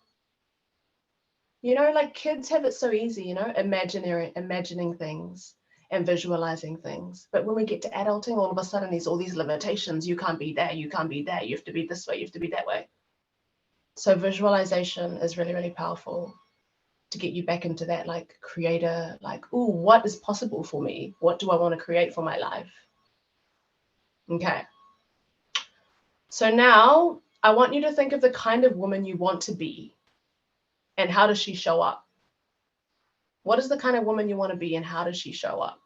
You know, like kids have it so easy, you know, imagining things and visualizing things. But when we get to adulting, all of a sudden there's all these limitations. You can't be that, you can't be that, you have to be this way, you have to be that way. So visualization is really, really powerful to get you back into that like creator, like, oh, what is possible for me? What do I want to create for my life? Okay. So now I want you to think of the kind of woman you want to be and how does she show up? What is the kind of woman you want to be and how does she show up?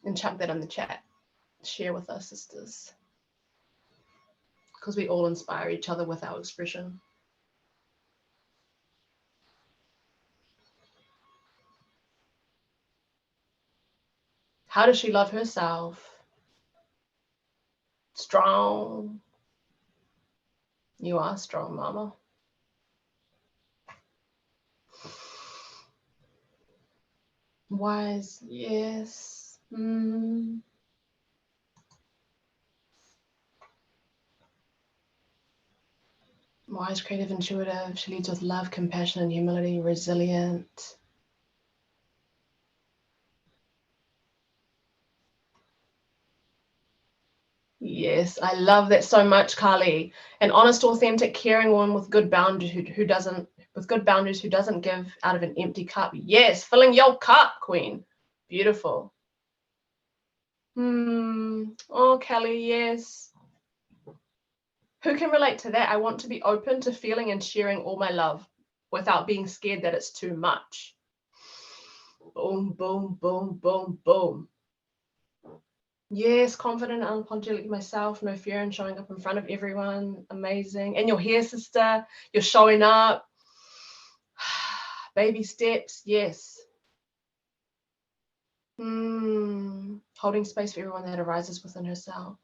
And chuck that in the chat. Share with us, sisters. Because we all inspire each other with our expression. How does she love herself? Strong. You are strong, mama. Wise, yes. Wise, creative, intuitive. She leads with love, compassion, and humility. Resilient. Yes, I love that so much, Carly. An honest, authentic, caring woman with good boundaries who doesn't give out of an empty cup. Yes, filling your cup, Queen. Beautiful. Oh, Kelly, yes. Who can relate to that? I want to be open to feeling and sharing all my love without being scared that it's too much. Boom, boom, boom, boom, boom. Yes, confident and unapologetic myself, no fear in showing up in front of everyone. Amazing. And you're here, sister. You're showing up. Baby steps, yes. Holding space for everyone that arises within herself.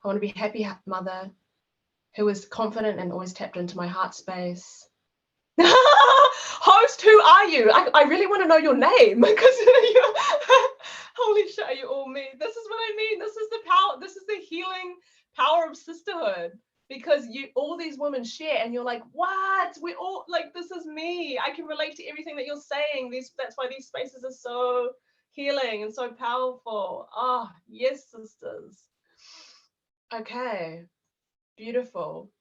I want to be a happy mother who is confident and always tapped into my heart space. Host, who are you? I really want to know your name because you holy shit, are you all me? This is what I mean. This is the power, this is the healing power of sisterhood, because you all these women share and you're like, what? We're all like, this is me. I can relate to everything that you're saying. That's why these spaces are so healing and so powerful. Oh, yes, sisters. Okay, beautiful.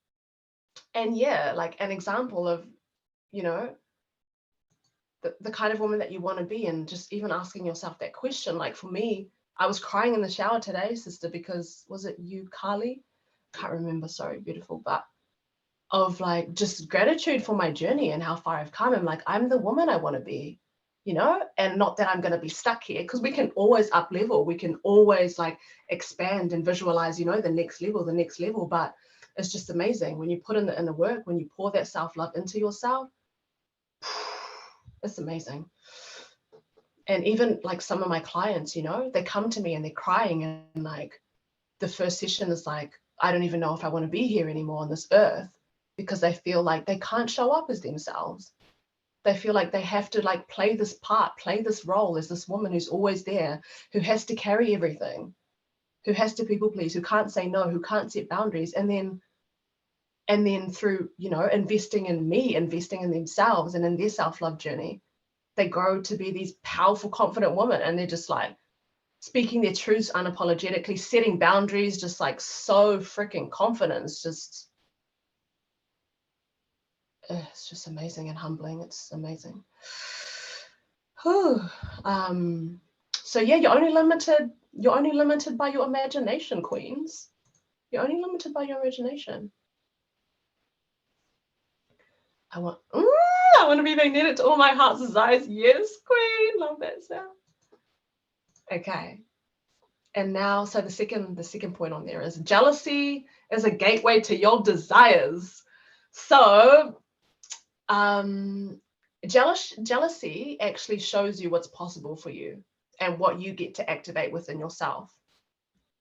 And yeah, like an example of, you know, the kind of woman that you want to be, and just even asking yourself that question. Like for me, I was crying in the shower today, sister, because was it you, Carly? Can't remember, sorry, beautiful, but of like just gratitude for my journey and how far I've come. I'm like, I'm the woman I want to be, you know, and not that I'm going to be stuck here, because we can always up level, we can always like expand and visualize, you know, the next level. But it's just amazing when you put in the inner work, when you pour that self-love into yourself. It's amazing. And even like some of my clients, you know, they come to me and they're crying, and like the first session is like, I don't even know if I want to be here anymore on this earth, because they feel like they can't show up as themselves. They feel like they have to like play this part, play this role as this woman who's always there, who has to carry everything, who has to people please, who can't say no, who can't set boundaries. And then through, you know, investing in me, investing in themselves and in their self-love journey, they grow to be these powerful, confident women, and they're just like speaking their truths unapologetically, setting boundaries, just like so freaking confident. It's just amazing and humbling. It's amazing. So yeah, you're only limited by your imagination, queens. You're only limited by your imagination. I want to be magnetic to all my heart's desires. Yes, queen. Love that sound. Okay. And now, so the second point on there is jealousy is a gateway to your desires. So jealousy actually shows you what's possible for you and what you get to activate within yourself.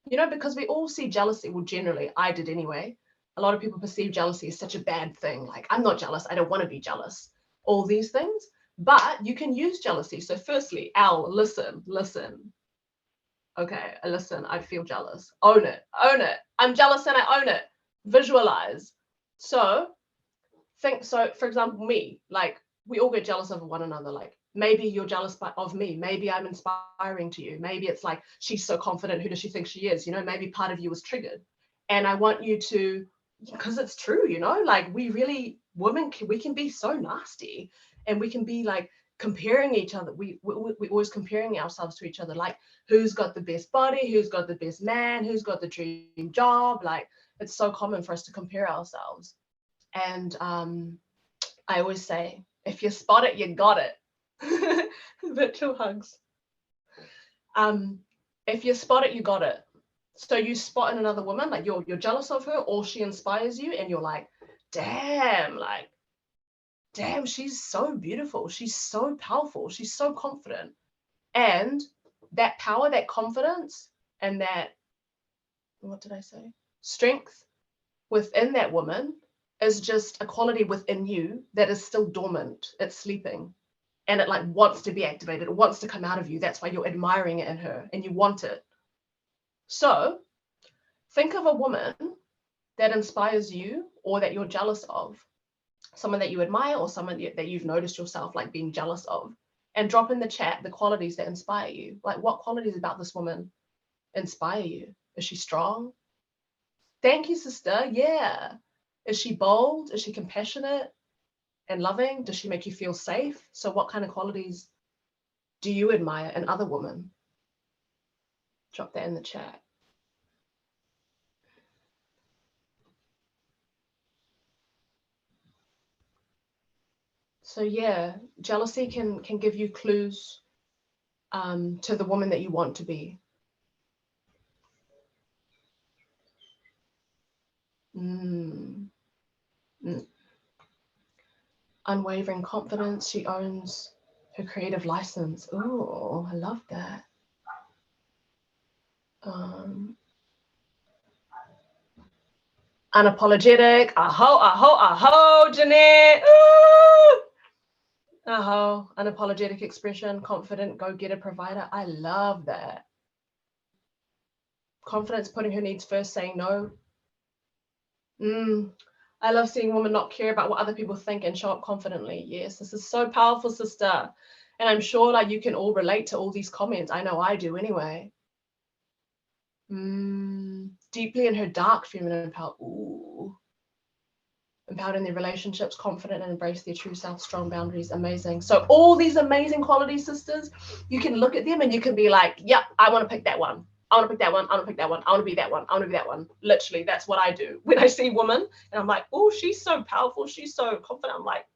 You know, because we all see jealousy, well, generally, I did anyway. A lot of people perceive jealousy as such a bad thing. Like, I'm not jealous. I don't want to be jealous. All these things. But you can use jealousy. So firstly, Al, listen. Okay, listen, I feel jealous. Own it. I'm jealous and I own it. Visualize. So for example, me, like we all get jealous of one another. Like maybe you're jealous of me. Maybe I'm inspiring to you. Maybe it's like, she's so confident. Who does she think she is? You know, maybe part of you was triggered. And I want you to, because it's true, you know, like women can be so nasty, and we can be like comparing each other. We always comparing ourselves to each other, like who's got the best body, who's got the best man, who's got the dream job. Like it's so common for us to compare ourselves. And I always say, if you spot it, you got it. Virtual hugs. If you spot it, you got it. So you spot in another woman, like you're jealous of her, or she inspires you, and you're like, damn, she's so beautiful. She's so powerful. She's so confident. And that power, that confidence, and that, what did I say? Strength within that woman is just a quality within you that is still dormant. It's sleeping. And it like wants to be activated. It wants to come out of you. That's why you're admiring it in her and you want it. So think of a woman that inspires you or that you're jealous of, someone that you admire or someone that you've noticed yourself like being jealous of, and drop in the chat the qualities that inspire you. Like, what qualities about this woman inspire you? Is she strong? Thank you, sister. Yeah. Is she bold? Is she compassionate and loving? Does she make you feel safe? So what kind of qualities do you admire in other women? Drop that in the chat. So yeah, jealousy can give you clues to the woman that you want to be. Unwavering confidence. She owns her creative license. Oh, I love that. Unapologetic. Aho, Jeanette. Ooh. Aho, unapologetic expression, confident, go-getter, provider. I love that. Confidence, putting her needs first, saying no. I love seeing women not care about what other people think and show up confidently. Yes, this is so powerful, sister. And I'm sure like you can all relate to all these comments. I know I do anyway. Deeply in her dark feminine power. Ooh. Empowered in their relationships, confident and embrace their true self, strong boundaries, amazing. So all these amazing qualities, sisters, you can look at them and you can be like, yep, I want to pick that one. I want to pick that one. I want to pick that one. I want to be that one. I want to be that one. Literally, that's what I do. When I see women and I'm like, oh, she's so powerful. She's so confident. I'm like,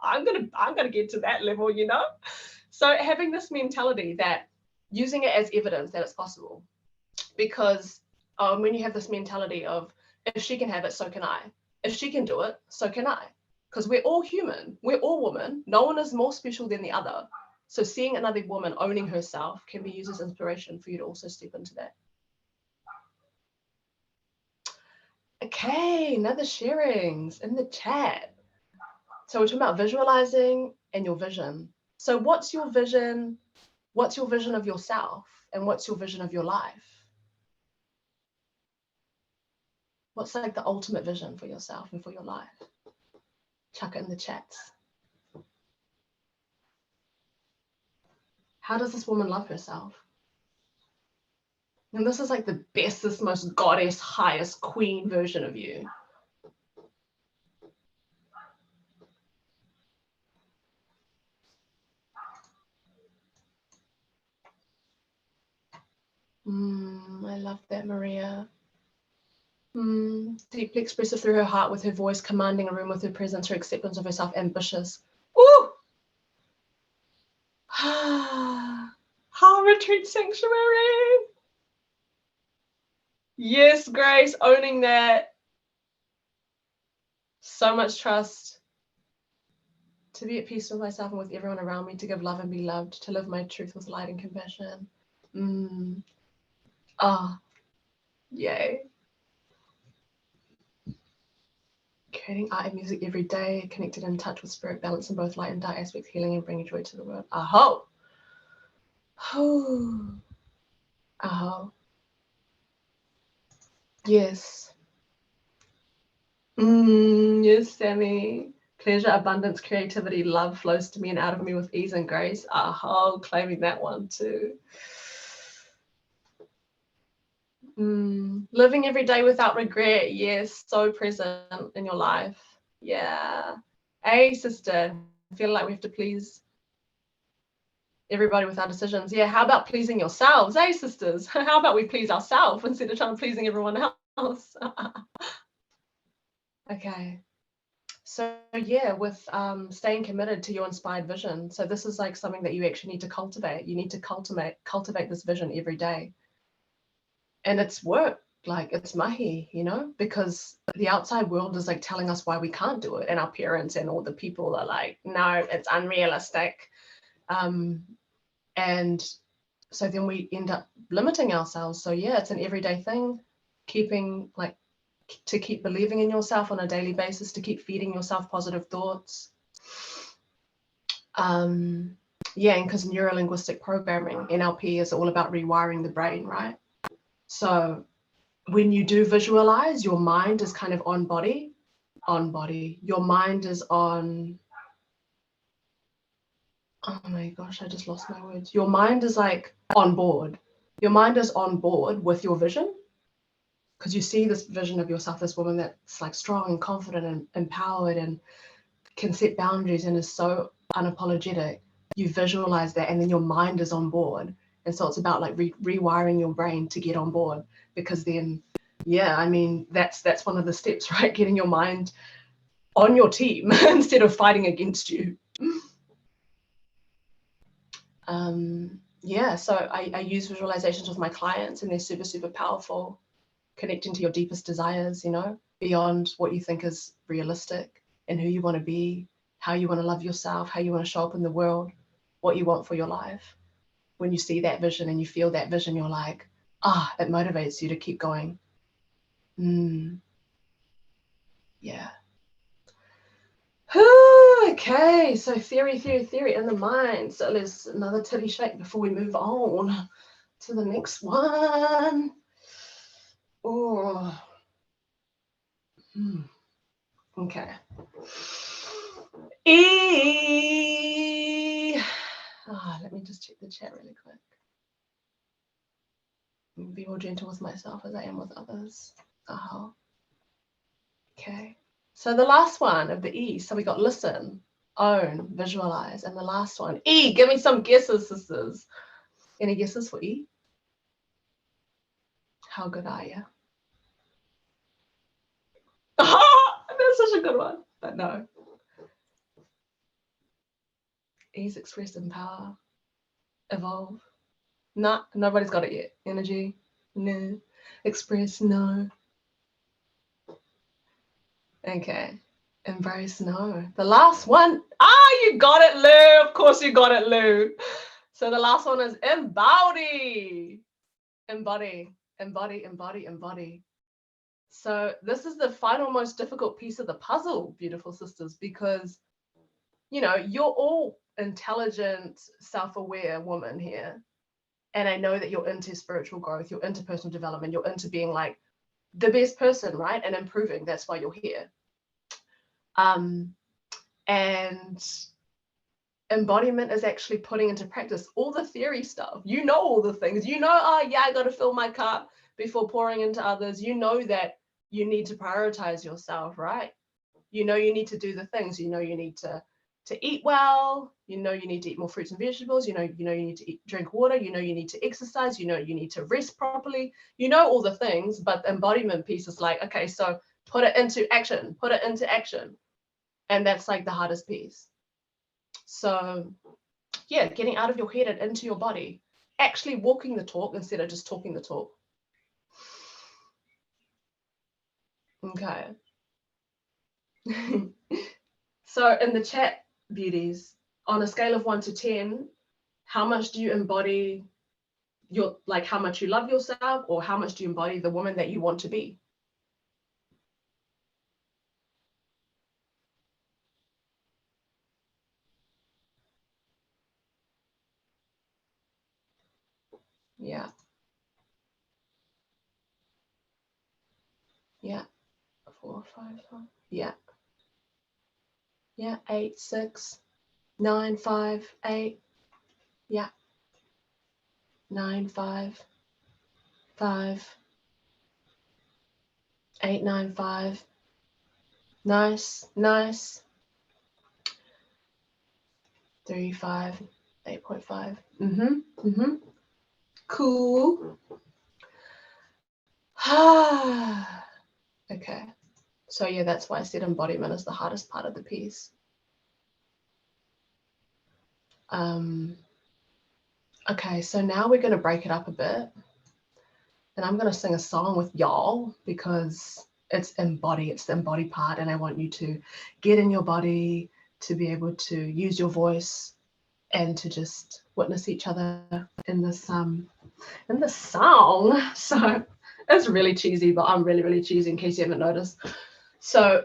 I'm gonna get to that level, you know? So having this mentality that using it as evidence that it's possible, because when you have this mentality of if she can have it, so can I. If she can do it, so can I. Because we're all human. We're all women. No one is more special than the other. So seeing another woman owning herself can be used as inspiration for you to also step into that. Okay, another sharings in the chat. So we're talking about visualizing and your vision. So what's your vision? What's your vision of yourself? And what's your vision of your life? What's like the ultimate vision for yourself and for your life? Chuck it in the chats. How does this woman love herself? And this is like the bestest, most goddess, highest queen version of you. I love that, Maria. Deeply expressive through her heart with her voice, commanding a room with her presence, her acceptance of herself, ambitious. Ooh! Retreat sanctuary. Yes, Grace, owning that. So much trust. To be at peace with myself and with everyone around me, to give love and be loved, to live my truth with light and compassion. Yay. Creating art and music every day, connected in touch with spirit, balance in both light and dark aspects, healing and bringing joy to the world. Aho. Aho. Yes. Yes, Sammy. Pleasure, abundance, creativity, love flows to me and out of me with ease and grace. Aho, claiming that one too. Living every day without regret. Yes, so present in your life. Yeah. Hey, sister, I feel like we have to please everybody with our decisions. Yeah, how about pleasing yourselves? Hey, sisters, how about we please ourselves instead of trying to pleasing everyone else? Okay. So yeah, with staying committed to your inspired vision. So this is like something that you actually need to cultivate. You need to cultivate this vision every day. And it's work, like it's mahi, you know, because the outside world is like telling us why we can't do it. And our parents and all the people are like, no, it's unrealistic. And so then we end up limiting ourselves. So yeah, it's an everyday thing, to keep believing in yourself on a daily basis, to keep feeding yourself positive thoughts. Yeah, and because neuro-linguistic programming, NLP, is all about rewiring the brain, right? So when you do visualize, your mind is kind of on body. Your mind is on, oh my gosh, I just lost my words. Your mind is like on board. Your mind is on board with your vision, because you see this vision of yourself, this woman that's like strong and confident and empowered and can set boundaries and is so unapologetic. You visualize that, and then your mind is on board. And so it's about like rewiring your brain to get on board, because then, yeah, I mean, that's one of the steps, right? Getting your mind on your team instead of fighting against you. Yeah, so I use visualizations with my clients, and they're super, super powerful, connecting to your deepest desires, you know, beyond what you think is realistic, and who you want to be, how you want to love yourself, how you want to show up in the world, what you want for your life. When you see that vision and you feel that vision, you're like, it motivates you to keep going. Yeah. Okay, so theory in the mind. So there's another titty shake before we move on to the next one. Oh. Okay. E. Let me just check the chat really quick. Be more gentle with myself as I am with others. Okay. So the last one of the E. So we got listen, own, visualize, and the last one, E. Give me some guesses, sisters. Any guesses for E? How good are you? That's such a good one, but no. E's expressed in power. Evolve. Nah, nobody's got it yet. Energy. No. Express. No. Okay. Embrace. No. The last one. You got it, Lou. Of course you got it, Lou. So the last one is embody. Embody. Embody. Embody. Embody. So this is the final most difficult piece of the puzzle, beautiful sisters, because, you know, you're all intelligent, self-aware women here. And I know that you're into spiritual growth, you're into personal development, you're into being like the best person, right? And improving. That's why you're here. And embodiment is actually putting into practice all the theory stuff. You know all the things. You know, I got to fill my cup before pouring into others. You know that you need to prioritize yourself, right? You know you need to do the things. You know you need to eat well. You know you need to eat more fruits and vegetables. You know you need to drink water. You know you need to exercise. You know you need to rest properly. You know all the things, but the embodiment piece is like, okay, so put it into action. Put it into action. And that's like the hardest piece. So yeah, getting out of your head and into your body, actually walking the talk instead of just talking the talk. Okay. So in the chat, beauties, on a scale of 1 to 10, how much do you embody how much you love yourself, or how much do you embody the woman that you want to be? Yeah. Yeah. 4, 5, 5. Yeah. Yeah. 8, 6, 9, 5, 8. Yeah. 9, 5, 5, 8, 9, 5. Nice, nice. 3, 5, 8.5. Cool. Okay. So yeah, that's why I said embodiment is the hardest part of the piece. Okay, so now we're going to break it up a bit. And I'm going to sing a song with y'all because it's embody, it's the embody part. And I want you to get in your body to be able to use your voice and to just witness each other in this song. So it's really cheesy, but I'm really, really cheesy in case you haven't noticed. So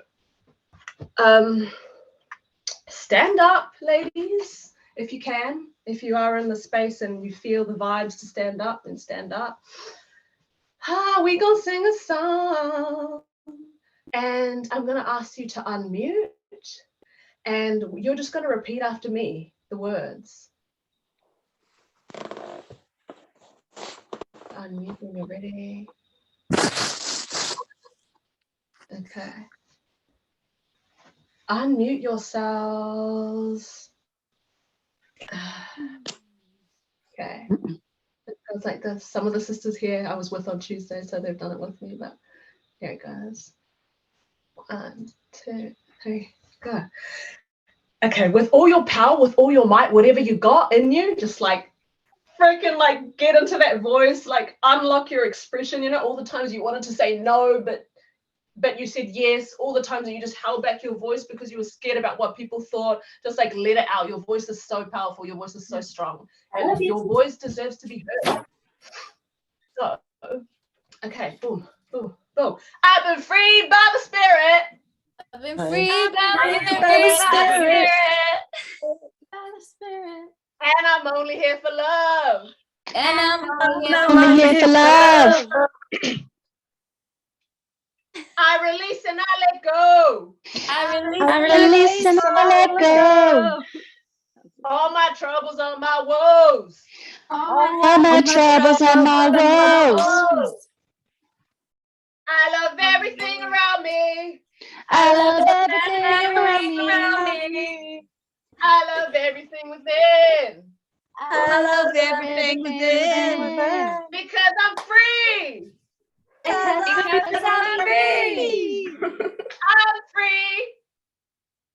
stand up, ladies, if you can. If you are in the space and you feel the vibes to stand up, then stand up. We gonna sing a song, and I'm gonna ask you to unmute, and you're just gonna repeat after me the words. Unmute when you're ready. Okay. Unmute yourselves. Okay. It goes like this. Some of the sisters here I was with on Tuesday, so they've done it with me, but here it goes. 1, 2, 3, go. Okay, with all your power, with all your might, whatever you got in you, just like freaking like get into that voice, like unlock your expression, you know, all the times you wanted to say no, but you said yes, all the times that you just held back your voice because you were scared about what people thought, just like let it out. Your voice is so powerful, your voice is so strong, and your voice deserves to be heard. So, okay, boom, boom, boom. I've been freed by the Spirit. I've been freed by the Spirit. And I'm only here for love. And I'm only here for love. I release and I let go. I release and I let go. All my troubles, all my woes. All my troubles and my woes. I love everything around me. I love everything around me. I love everything within. I love everything within. Because I'm free. Because I'm free. I'm free.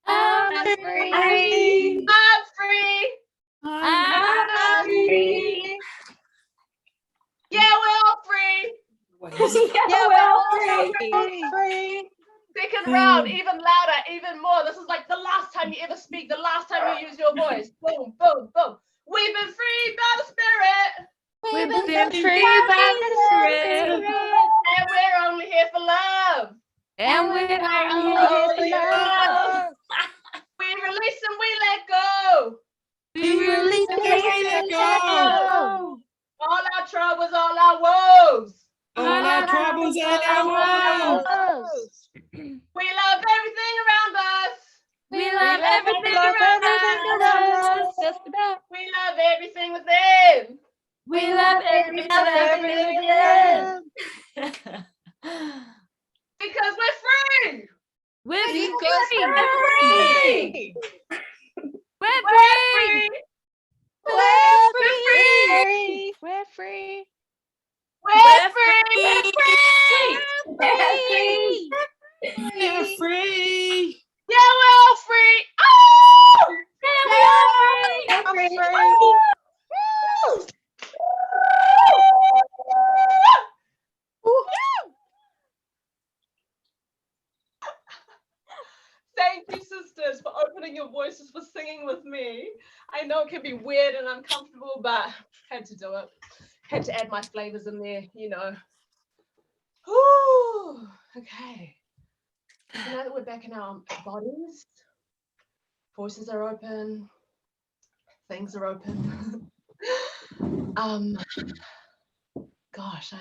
I'm free. I'm free. I'm free. Yeah, we're all free. Yeah, we're all free. Second round, even louder, even more. This is like the last time you ever speak, the last time you use your voice. Boom, boom, boom. We've been freed by the Spirit. We've been freed by the Spirit. And we're only here for love. And we're only here for love. We release and we let go. We release and we let go. All our troubles, all our woes. All our troubles and our woes. We love everything around us. We love everything around us. Just about. We love everything within. We love everything within. Because we're free. We're free. We're We're free. free. We're free. We're free. We're free. We're free. Yeah, we're all free. Oh! We're free. Thank you, sisters, for opening your voices, for singing with me. I know it can be weird and uncomfortable, but had to do it. Had to add my flavors in there, you know. Ooh, okay. Now that we're back in our bodies, voices are open, things are open. Gosh,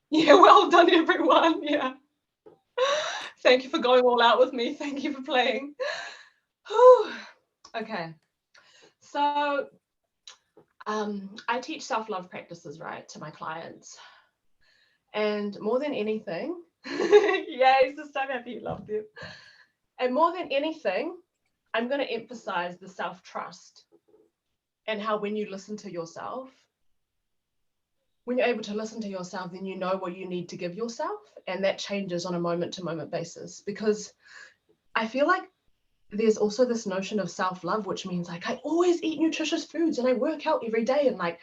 yeah, well done, everyone. Yeah. Thank you for going all out with me. Thank you for playing. Whew. Okay. So I teach self-love practices, right, to my clients. And more than anything, yay, sister, I'm happy you loved it. And more than anything, I'm going to emphasize the self-trust and how when you listen to yourself, when you're able to listen to yourself, then you know what you need to give yourself. And that changes on a moment-to-moment basis. Because I feel like there's also this notion of self-love, which means like I always eat nutritious foods and I work out every day. And like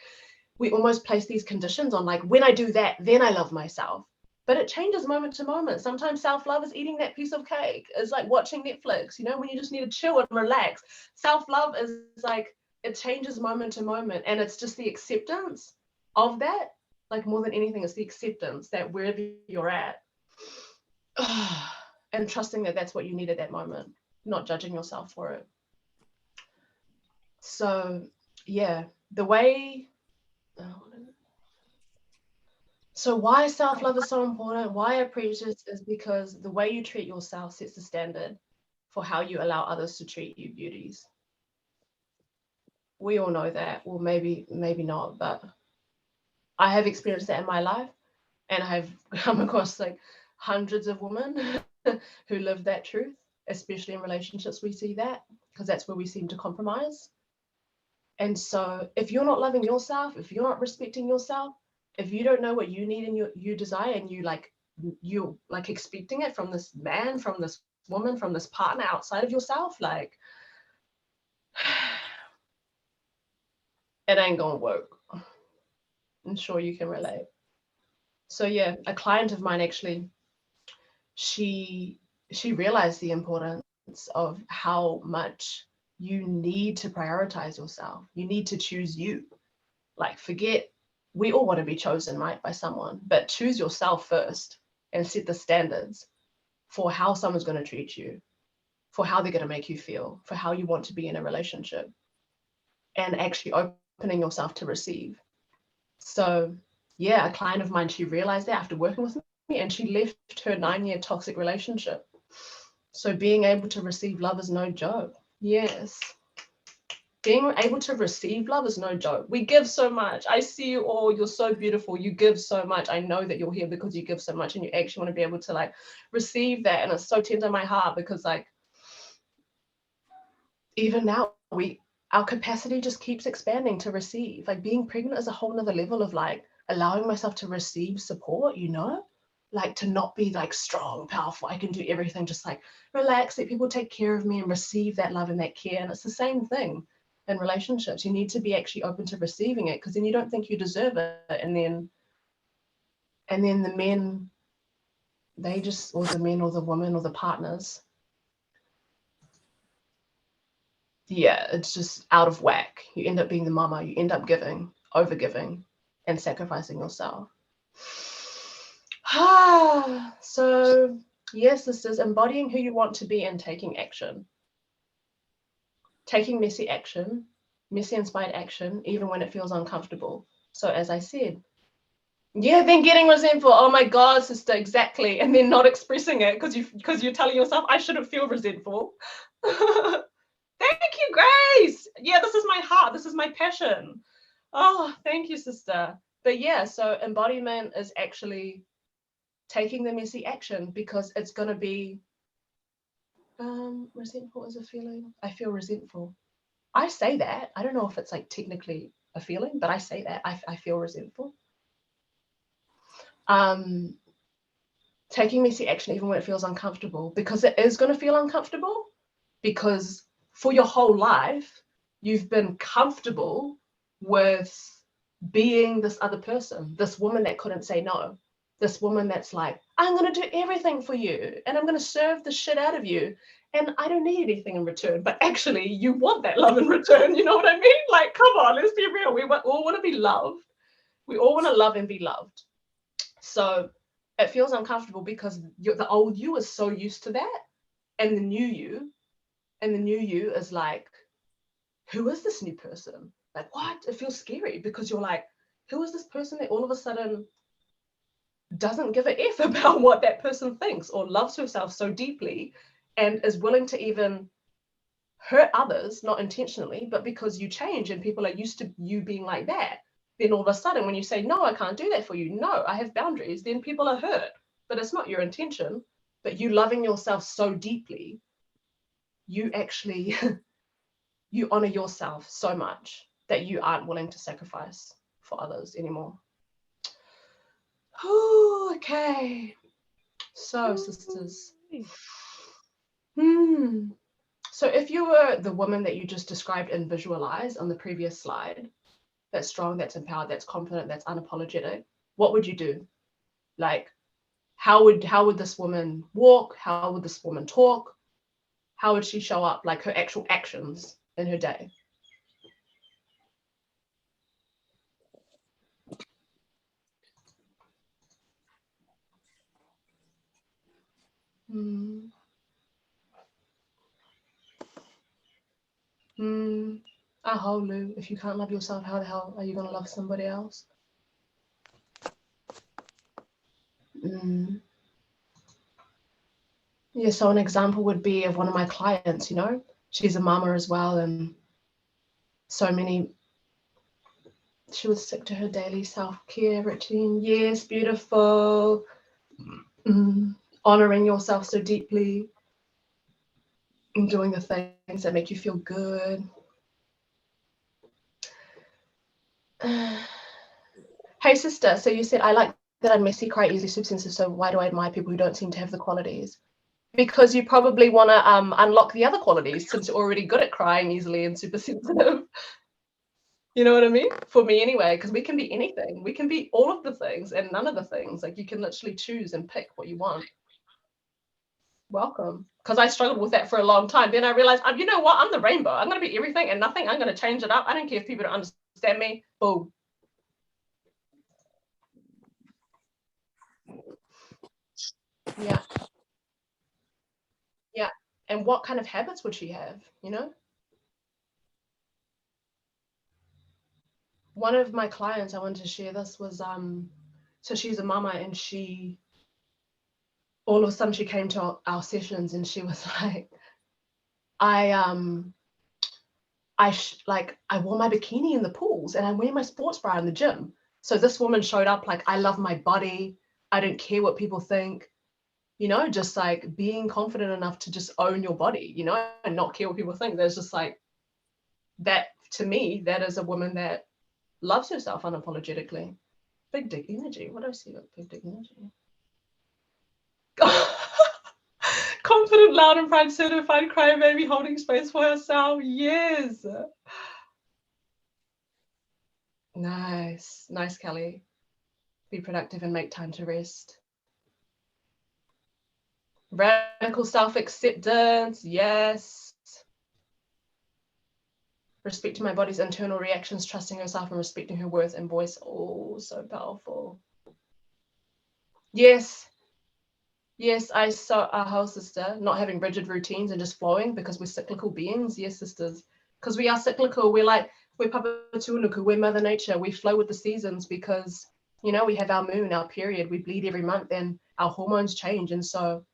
we almost place these conditions on like, when I do that, then I love myself. But it changes moment to moment. Sometimes self-love is eating that piece of cake. It's like watching Netflix, you know, when you just need to chill and relax. Self-love is like it changes moment to moment, and it's just the acceptance of that. Like more than anything, it's the acceptance that wherever you're at, and trusting that that's what you need at that moment, not judging yourself for it. So yeah, the way. So why self-love is so important, why I preach it, is because the way you treat yourself sets the standard for how you allow others to treat you, beauties. We all know that. Well, maybe not, but I have experienced that in my life, and I have come across like hundreds of women who live that truth, especially in relationships. We see that because that's where we seem to compromise. And so if you're not loving yourself, if you're not respecting yourself, if you don't know what you need and you desire, and you like expecting it from this man, from this woman, from this partner outside of yourself, like it ain't gonna work. I'm sure you can relate. So yeah, a client of mine actually, she realized the importance of how much you need to prioritize yourself. You need to choose you. Like forget, we all want to be chosen, right, by someone, but choose yourself first and set the standards for how someone's going to treat you, for how they're going to make you feel, for how you want to be in a relationship, and actually opening yourself to receive. So yeah, a client of mine, she realized that after working with me, and she left her 9-year toxic relationship. So being able to receive love is no joke. Yes. Being able to receive love is no joke. We give so much. I see you all. You're so beautiful. You give so much. I know that you're here because you give so much, and you actually want to be able to like receive that. And it's so tender in my heart because like even now our capacity just keeps expanding to receive. Like being pregnant is a whole nother level of like allowing myself to receive support, you know, like to not be like strong, powerful, I can do everything, just like relax, let people take care of me and receive that love and that care. And it's the same thing in relationships. You need to be actually open to receiving it, because then you don't think you deserve it, and then the men, they just, or the men or the women or the partners, yeah, it's just out of whack. You end up being the mama, you end up giving, over giving, and sacrificing yourself. So yes, this is embodying who you want to be and taking action. Taking messy action, messy inspired action, even when it feels uncomfortable. So as I said, yeah, then getting resentful. Oh my God, sister, exactly. And then not expressing it because you're telling yourself, I shouldn't feel resentful. Thank you, Grace. Yeah, this is my heart. This is my passion. Oh, thank you, sister. But yeah, so embodiment is actually taking the messy action, because it's going to be resentful is a feeling. I feel resentful. I say that. I don't know if it's like technically a feeling, but I say that. I feel resentful. Taking messy action even when it feels uncomfortable, because it is going to feel uncomfortable, because for your whole life you've been comfortable with being this other person, this woman that couldn't say no, this woman that's like, I'm going to do everything for you and I'm going to serve the shit out of you and I don't need anything in return. But actually you want that love in return, you know what I mean? Like, come on, let's be real. We all want to be loved. We all want to love and be loved. So it feels uncomfortable because the old you is so used to that, and the new you is like, who is this new person? Like, what? It feels scary because you're like, who is this person that all of a sudden doesn't give a F about what that person thinks, or loves herself so deeply and is willing to even hurt others, not intentionally, but because you change and people are used to you being like that. Then all of a sudden when you say, no, I can't do that for you, no, I have boundaries, then people are hurt. But it's not your intention. But you loving yourself so deeply, you actually you honor yourself so much that you aren't willing to sacrifice for others anymore. Oh, okay. So sisters, so if you were the woman that you just described and visualized on the previous slide, that's strong, that's empowered, that's confident, that's unapologetic, what would you do? Like, how would this woman walk? How would this woman talk? How would she show up? Like her actual actions in her day? Mm. Lou, if you can't love yourself, how the hell are you going to love somebody else? Yeah, so an example would be of one of my clients, you know, she's a mama as well, and she was sick to her daily self-care routine. Yes, beautiful. Honoring yourself so deeply and doing the things that make you feel good. Hey sister, so you said, I like that I'm messy, cry easily, super sensitive, so why do I admire people who don't seem to have the qualities? Because you probably want to unlock the other qualities, since you're already good at crying easily and super sensitive. You know what I mean? For me anyway, because we can be anything. We can be all of the things and none of the things. Like, you can literally choose and pick what you want. Welcome. Because I struggled with that for a long time. Then I realized, you know what? I'm the rainbow. I'm going to be everything and nothing. I'm going to change it up. I don't care if people don't understand me. Boom. Yeah. Yeah. And what kind of habits would she have, you know? One of my clients, I wanted to share this, was so she's a mama, and she, all of a sudden she came to our sessions and she was like, I wore my bikini in the pools and I wear my sports bra in the gym. So this woman showed up like, I love my body. I don't care what people think, you know, just like being confident enough to just own your body, you know, and not care what people think. There's just like that, to me, that is a woman that loves herself unapologetically. Big dick energy. What do I see about big dick energy? Confident, loud, and proud, certified crybaby holding space for herself. Yes. Nice. Nice, Kelly. Be productive and make time to rest. Radical self-acceptance. Yes. Respecting my body's internal reactions, trusting herself and respecting her worth and voice. Oh, so powerful. Yes. Yes, I saw our whole sister not having rigid routines and just flowing, because we're cyclical beings. Yes, sisters, because we are cyclical. We're Papa Tunuku, we're Mother Nature. We flow with the seasons because, you know, we have our moon, our period. We bleed every month and our hormones change. And so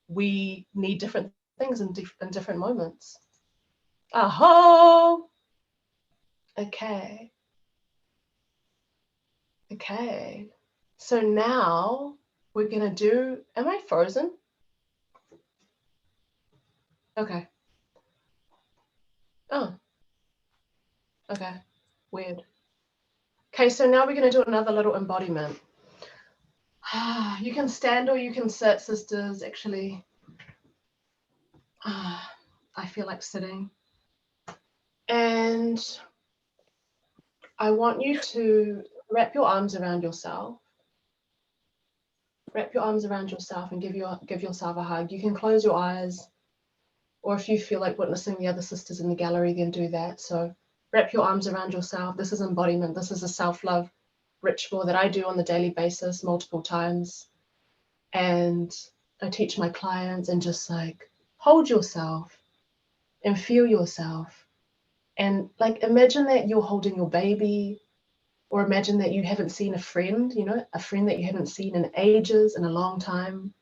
we need different things in different moments. Aho! Okay. Okay. So now we're going to do, am I frozen? Okay. Oh. Okay. Weird. Okay, so now we're going to do another little embodiment. You can stand or you can sit, sisters. Actually, I feel like sitting. And I want you to wrap your arms around yourself. Wrap your arms around yourself and give yourself a hug. You can close your eyes, or if you feel like witnessing the other sisters in the gallery, then do that. So wrap your arms around yourself. This is embodiment. This is a self-love ritual that I do on a daily basis, multiple times. And I teach my clients, and just like hold yourself and feel yourself. And like imagine that you're holding your baby, or imagine that you haven't seen a friend, you know, a friend that you haven't seen in ages, in a long time.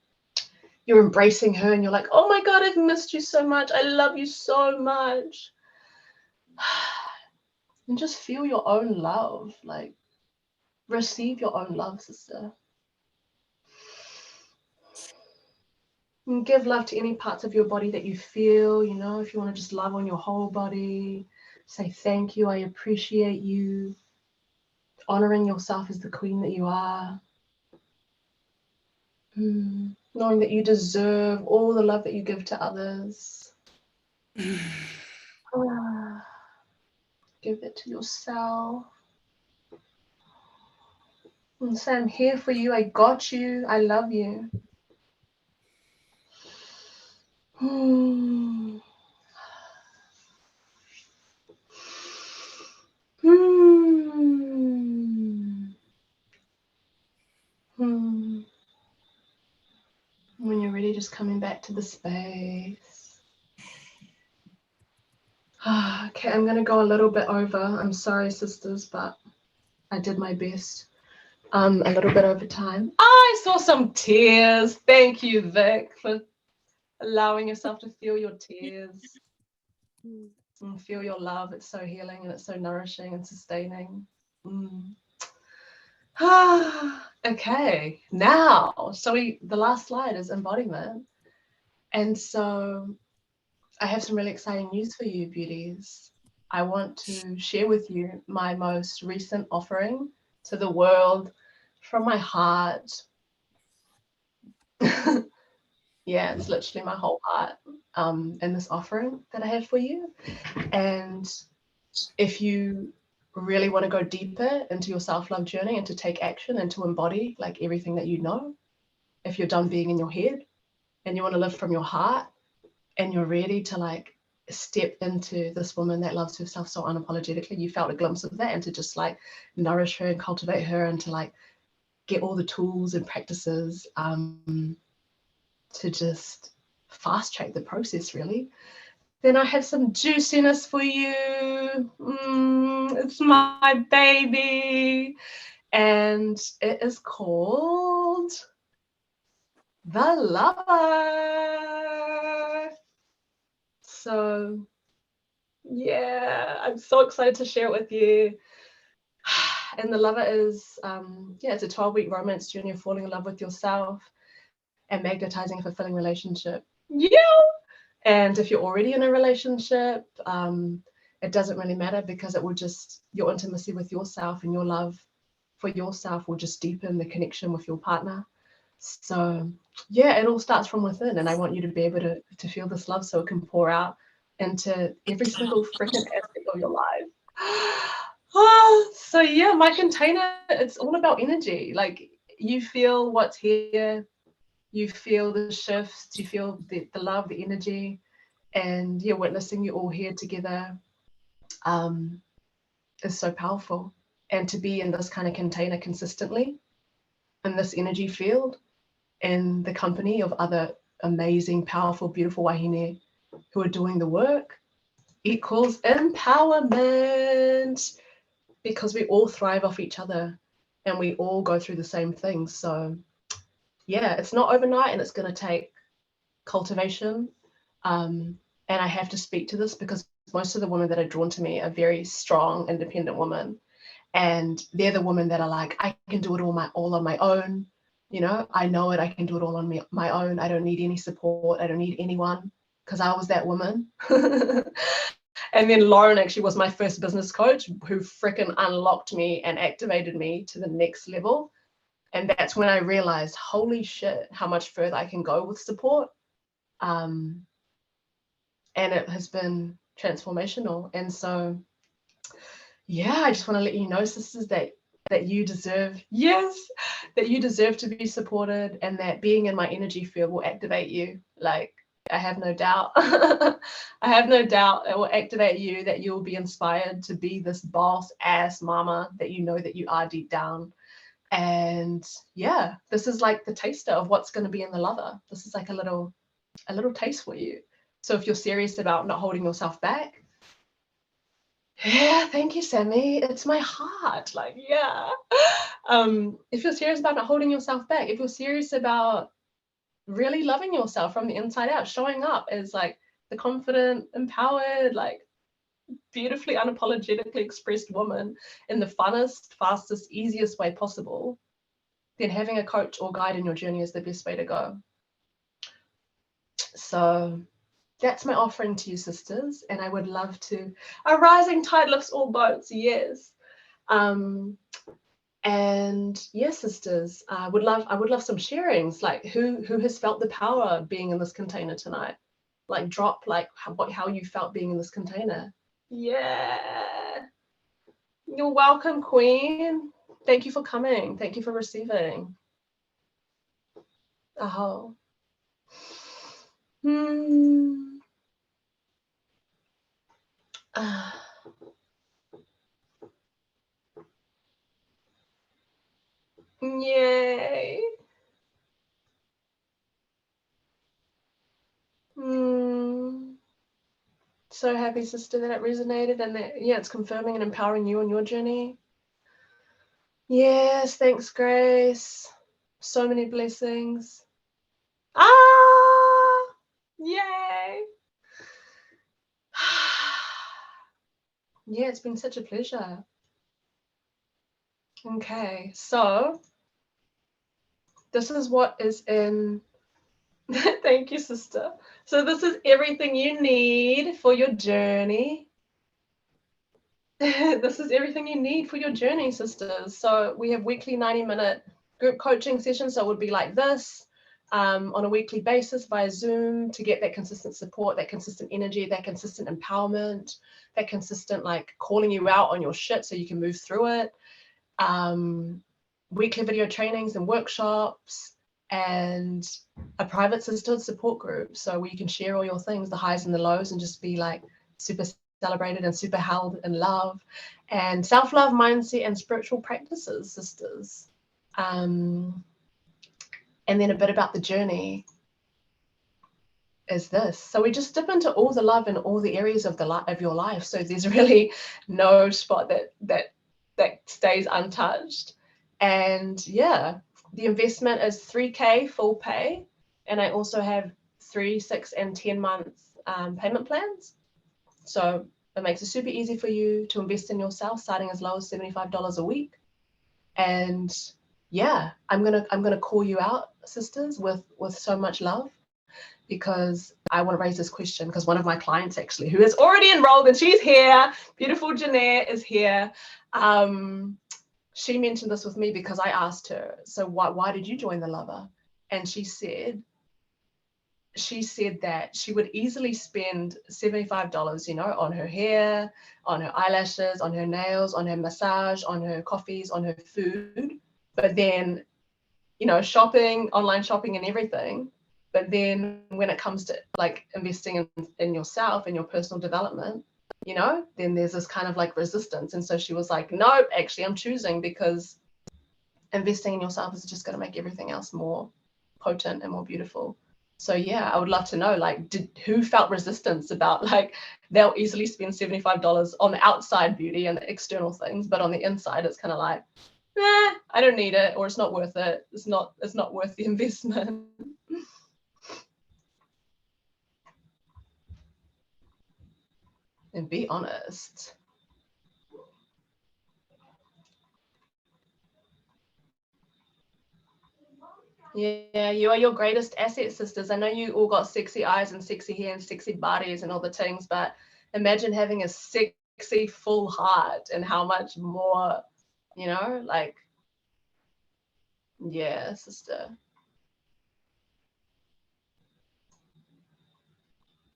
You're embracing her and you're like, oh my God, I've missed you so much. I love you so much. And just feel your own love, like receive your own love, sister. And give love to any parts of your body that you feel, you know, if you want to just love on your whole body, say thank you, I appreciate you, honoring yourself as the queen that you are, knowing that you deserve all the love that you give to others. Give it to yourself. And say, I'm here for you, I got you, I love you. When you're ready, just just coming back to the space. Okay, I'm going to go a little bit over. I'm sorry, sisters, but I did my best. A little bit over time. I saw some tears. Thank you, Vic, for allowing yourself to feel your tears and feel your love. It's so healing and it's so nourishing and sustaining. Okay, now, so the last slide is embodiment. And so I have some really exciting news for you, beauties. I want to share with you my most recent offering to the world from my heart. Yeah, it's literally my whole heart in this offering that I have for you. And if you really want to go deeper into your self-love journey and to take action and to embody like everything that you know, if you're done being in your head and you want to live from your heart and you're ready to like step into this woman that loves herself so unapologetically, you felt a glimpse of that, and to just like nourish her and cultivate her and to like get all the tools and practices to just fast track the process, really, then I have some juiciness for you. It's my baby. And it is called The Lover. So, yeah, I'm so excited to share it with you. And The Lover is, it's a 12-week romance journey of falling in love with yourself and magnetizing a fulfilling relationship. Yeah. And if you're already in a relationship, it doesn't really matter, because it will just, your intimacy with yourself and your love for yourself will just deepen the connection with your partner. So yeah, it all starts from within, and I want you to be able to feel this love so it can pour out into every single freaking aspect of your life. So yeah, my container, it's all about energy. Like, you feel what's here, you feel the shifts, you feel the love, the energy, and you're witnessing you all here together is so powerful. And to be in this kind of container consistently, in this energy field, in the company of other amazing, powerful, beautiful wahine who are doing the work, equals empowerment, because we all thrive off each other and we all go through the same things. So yeah, it's not overnight, and it's going to take cultivation. And I have to speak to this because most of the women that are drawn to me are very strong, independent women. And they're the women that are like, I can do it all on my own. You know it, I can do it all on my own. I don't need any support. I don't need anyone, because I was that woman. And then Lauren actually was my first business coach, who freaking unlocked me and activated me to the next level. And that's when I realized, holy shit, how much further I can go with support. And it has been transformational. And so, yeah, I just want to let you know, sisters, that you deserve, that you deserve to be supported, and that being in my energy field will activate you. Like, I have no doubt. I have no doubt it will activate you, that you will be inspired to be this boss ass mama that you know that you are deep down. And yeah, this is like the taster of what's going to be in The Lover. This is like a little taste for you. So if you're serious about not holding yourself back, yeah, thank you, Sammy. It's my heart. Like, yeah. If you're serious about not holding yourself back, if you're serious about really loving yourself from the inside out, showing up as like the confident, empowered, like beautifully, unapologetically expressed woman in the funnest, fastest, easiest way possible, then having a coach or guide in your journey is the best way to go. So that's my offering to you, sisters. And I would love to, a rising tide lifts all boats, yes. And yes, sisters, I would love some sharings. Like, who has felt the power being in this container tonight? Like, drop like how you felt being in this container. Yeah. You're welcome, Queen. Thank you for coming. Thank you for receiving. Oh. Yay. So happy, sister, that it resonated and that, yeah, it's confirming and empowering you on your journey. Yes, thanks, Grace. So many blessings. Ah, yay. Yeah, it's been such a pleasure. Okay, so this is what is in. Thank you, sister. So this is everything you need for your journey. This is everything you need for your journey, sisters. So we have weekly 90-minute group coaching sessions. So it would be like this on a weekly basis via Zoom to get that consistent support, that consistent energy, that consistent empowerment, that consistent like calling you out on your shit so you can move through it. Weekly video trainings and workshops, and a private sisterhood support group. So where you can share all your things, the highs and the lows, and just be like super celebrated and super held in love, and self-love mindset and spiritual practices, sisters. And then a bit about the journey is this. So we just dip into all the love in all the areas of your life. So there's really no spot that stays untouched. And yeah, the investment is $3K full pay, and I also have 3, 6, and 10 month payment plans. So it makes it super easy for you to invest in yourself, starting as low as $75 a week. And yeah, I'm gonna call you out, sisters, with so much love, because I want to raise this question, because one of my clients actually, who is already enrolled, and she's here, beautiful Jeanette is here. She mentioned this with me because I asked her, so why did you join the Lover? And she said that she would easily spend $75, you know, on her hair, on her eyelashes, on her nails, on her massage, on her coffees, on her food, but then, you know, shopping, online shopping and everything. But then when it comes to like investing in yourself and your personal development, you know, then there's this kind of like resistance. And so she was like, nope, actually I'm choosing, because investing in yourself is just going to make everything else more potent and more beautiful. So yeah, I would love to know, like, who felt resistance about like they'll easily spend $75 on the outside beauty and the external things, but on the inside it's kind of like, I don't need it, or it's not worth it. It's not worth the investment. And be honest. Yeah, you are your greatest asset, sisters. I know you all got sexy eyes and sexy hair and sexy bodies and all the things, but imagine having a sexy full heart and how much more, you know, like, yeah, sister.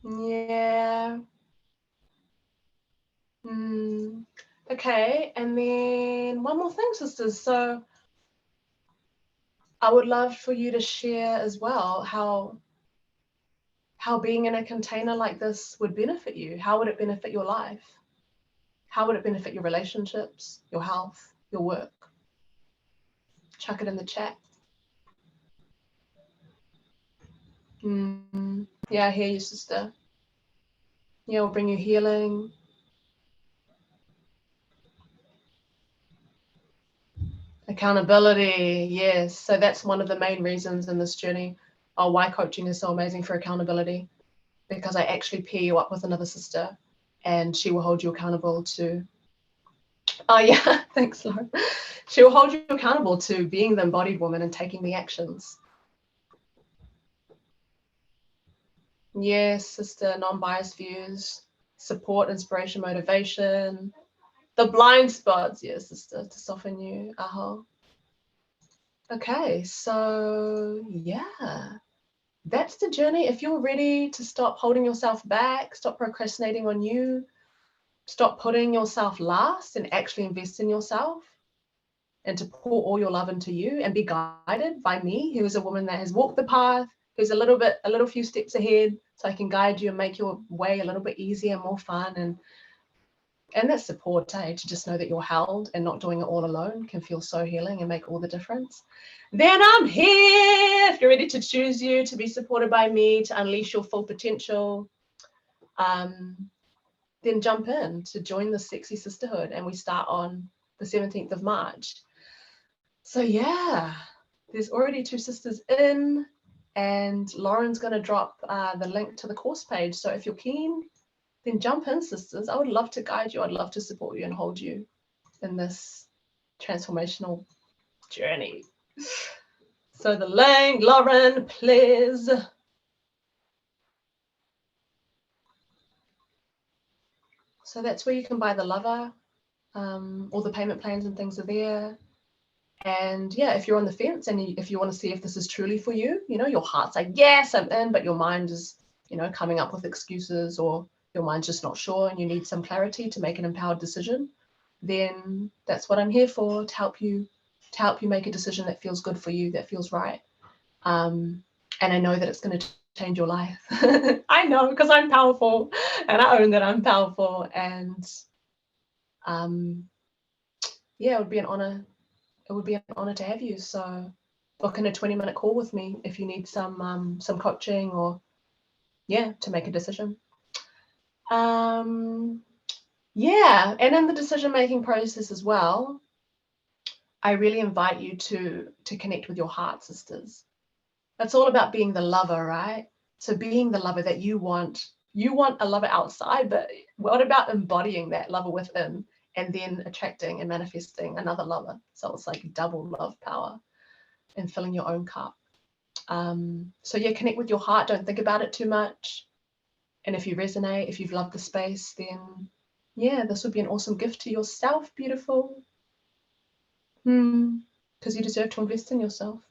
Yeah. Okay, and then one more thing, sisters. So I would love for you to share as well how being in a container like this would benefit you. How would it benefit your life? How would it benefit your relationships, your health, your work? Chuck it in the chat. Yeah, I hear you, sister. Yeah, it'll bring you healing. Accountability, yes. So that's one of the main reasons in this journey why coaching is so amazing for accountability, because I actually pair you up with another sister and she will hold you accountable to, oh yeah, thanks, Lauren. She will hold you accountable to being the embodied woman and taking the actions. Yes, sister, non-biased views, support, inspiration, motivation, the blind spots, yes, sister, to soften you. Okay, so yeah, that's the journey. If you're ready to stop holding yourself back, stop procrastinating on you, stop putting yourself last and actually invest in yourself, and to pour all your love into you and be guided by me, who is a woman that has walked the path, who's a little few steps ahead, so I can guide you and make your way a little bit easier, more fun, and that support, to just know that you're held and not doing it all alone can feel so healing and make all the difference. Then I'm here if you're ready to choose you, to be supported by me, to unleash your full potential. then jump in to join the sexy sisterhood, and we start on the 17th of March. So yeah, there's already 2 sisters in, and Lauren's going to drop the link to the course page. So if you're keen, then jump in, sisters. I would love to guide you. I'd love to support you and hold you in this transformational journey. So the link, Lauren, please. So that's where you can buy the lover. All the payment plans and things are there. And yeah, if you're on the fence and if you want to see if this is truly for you, you know, your heart's like, yes, I'm in, but your mind is, you know, coming up with excuses, or your mind's just not sure and you need some clarity to make an empowered decision, then that's what I'm here for, to help you make a decision that feels good for you, that feels right. And I know that it's going to change your life. I know, because I'm powerful, and I own that I'm powerful. And yeah, it would be an honor. It would be an honor to have you. So book in a 20-minute call with me if you need some coaching, or yeah, to make a decision. Yeah, and in the decision-making process as well, I really invite you to connect with your heart, sisters. It's all about being the lover, right? So being the lover that you want a lover outside, but what about embodying that lover within, and then attracting and manifesting another lover? So it's like double love power and filling your own cup. So yeah, connect with your heart. Don't think about it too much. And if you resonate, if you've loved the space, then yeah, this would be an awesome gift to yourself, beautiful. Because you deserve to invest in yourself.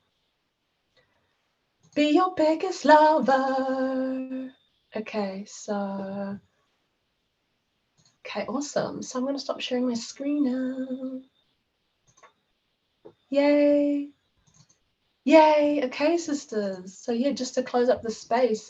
Be your biggest lover. Okay, so okay, awesome. So I'm going to stop sharing my screen now. Yay. Yay. Okay, sisters. So yeah, just to close up the space,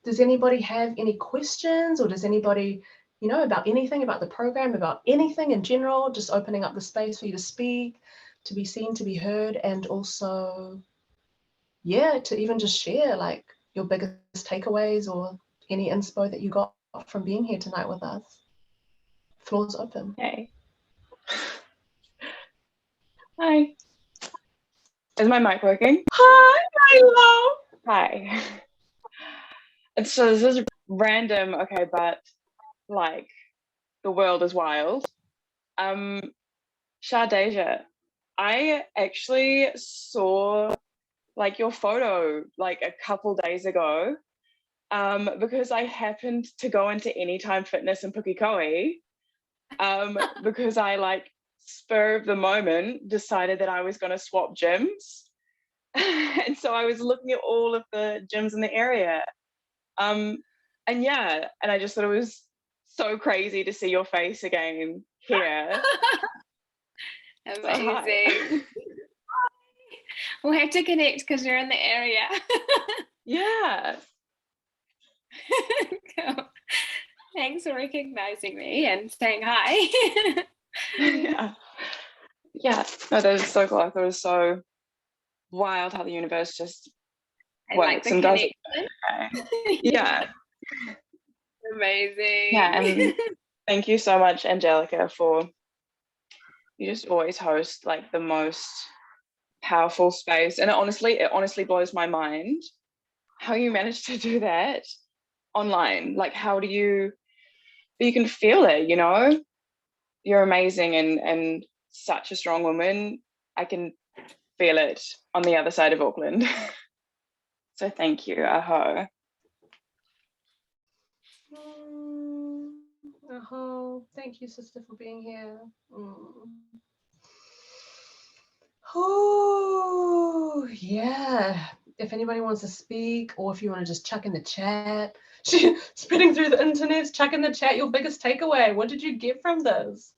does anybody have any questions, or does anybody, you know, about anything, about the program, about anything in general, just opening up the space for you to speak, to be seen, to be heard, and also, yeah, to even just share like your biggest takeaways or any inspo that you got from being here tonight with us. Floor's open. Hey. Hi. Is my mic working? Hi, my love. Hi. And so this is random, okay, but like the world is wild. Shadeja, I actually saw like your photo like a couple days ago, because I happened to go into Anytime Fitness in Pukekohe, because I like spur of the moment decided that I was going to swap gyms. And so I was looking at all of the gyms in the area. And yeah, and I just thought it was so crazy to see your face again here. Amazing. We'll have to connect because you're in the area. Yeah. Cool. Thanks for recognizing me and saying hi. Yeah. Yeah. No, that is so cool. I thought it was so wild how the universe just works and does it. Yeah. Amazing. Yeah, and thank you so much, Angelica, for you just always host like the most powerful space. And it honestly blows my mind how you managed to do that online. Like how do you can feel it, you know? You're amazing and such a strong woman. I can feel it on the other side of Auckland. So thank you, Aho. Aho, thank you, sister, for being here. Oh, yeah. If anybody wants to speak, or if you want to just chuck in the chat, spinning through the internet, chuck in the chat your biggest takeaway. What did you get from this?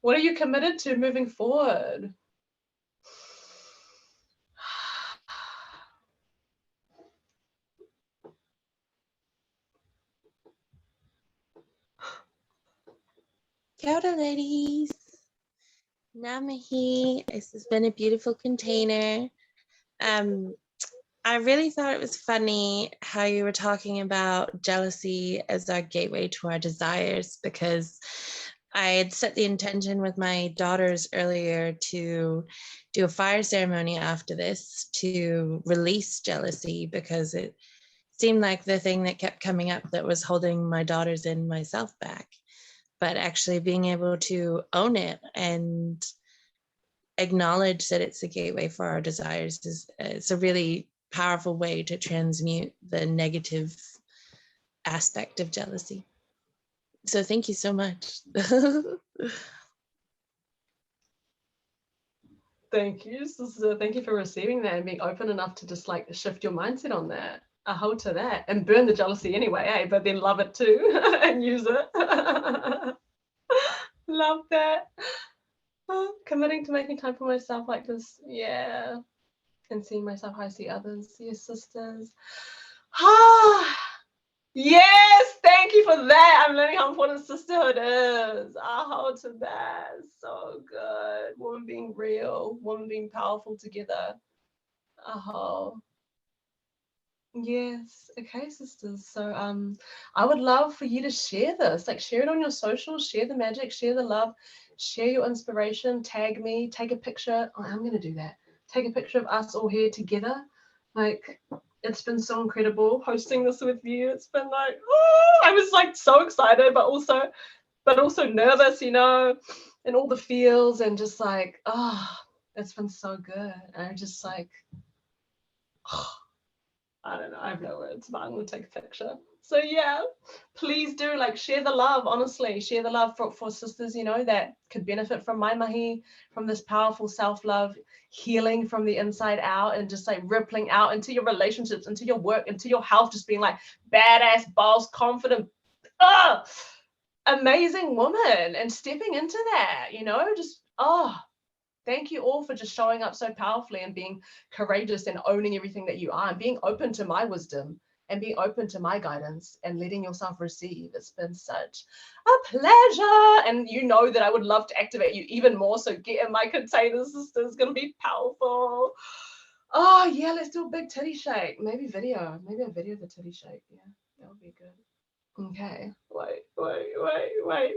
What are you committed to moving forward? Kia ora, ladies. Namahi. This has been a beautiful container. I really thought it was funny how you were talking about jealousy as our gateway to our desires, because I had set the intention with my daughters earlier to do a fire ceremony after this to release jealousy, because it seemed like the thing that kept coming up that was holding my daughters and myself back. But actually being able to own it and acknowledge that it's a gateway for our desires is it's a really powerful way to transmute the negative aspect of jealousy. So thank you so much. Thank you, sister. Thank you for receiving that and being open enough to just like shift your mindset on that. A hold to that and burn the jealousy anyway, eh? But then love it too and use it. Love that. Committing to making time for myself like this, yeah. And seeing myself how I see others. Yes, sisters. Yes, thank you for that. I'm learning how important sisterhood is. I'll hold to that. So good. Women being real, women being powerful together. Yes. Okay, sisters. So I would love for you to share this. Like share it on your socials, share the magic, share the love, share your inspiration, tag me, take a picture. Oh, I'm gonna do that. Take a picture of us all here together. Like it's been so incredible hosting this with you. It's been like, oh, I was like so excited, but also nervous, you know, and all the feels and just like, oh, it's been so good. And I'm just like, oh, I don't know, I have no words, but I'm gonna take a picture. So yeah, please do like share the love, honestly, share the love for sisters, you know, that could benefit from my mahi, from this powerful self-love, healing from the inside out and just like rippling out into your relationships, into your work, into your health, just being like badass, boss, confident, amazing woman and stepping into that, you know, just, thank you all for just showing up so powerfully and being courageous and owning everything that you are and being open to my wisdom and being open to my guidance and letting yourself receive. It's been such a pleasure. And you know that I would love to activate you even more. So get in my container, sister. It's going to be powerful. Oh, yeah, let's do a big titty shake. Maybe a video of the titty shake. Yeah, that would be good. Okay, wait.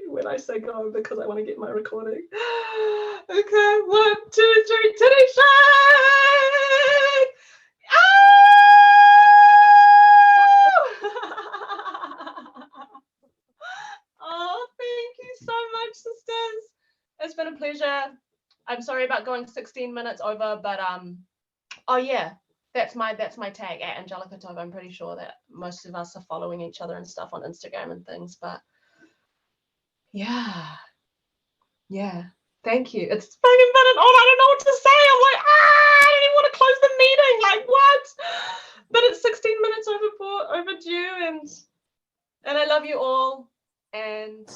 When I say go, because I want to get my recording. Okay, 1, 2, 3, titty shake! Oh, thank you so much, sisters. It's been a pleasure. I'm sorry about going 16 minutes over, but oh yeah. That's my tag at Angelica Tove. I'm pretty sure that most of us are following each other and stuff on Instagram and things, but yeah. Thank you. It's fucking been on. I don't know what to say. I'm like, I don't even want to close the meeting. Like what? But it's 16 minutes overdue, and I love you all and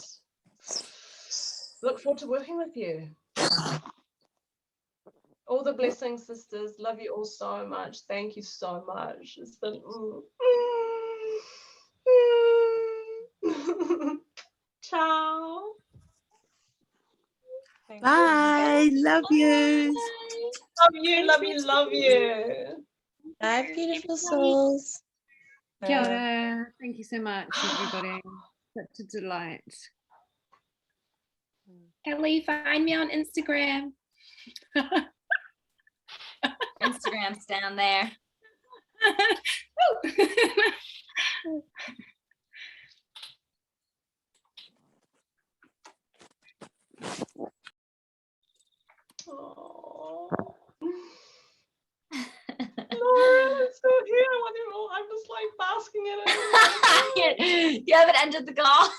look forward to working with you. All the blessings, sisters. Love you all so much. Thank you so much. It's been ciao. Bye. Love you. Love you. Bye, beautiful souls. Kia ora. Thank you so much, everybody. Such a delight. Kelly, find me on Instagram. Instagram's down there. Lauren, it's still here. I'm just like basking in it. You haven't ended the call.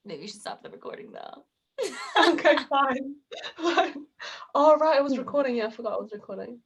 Maybe you should stop the recording though. Okay, fine. All right, I was recording. Yeah, I forgot I was recording.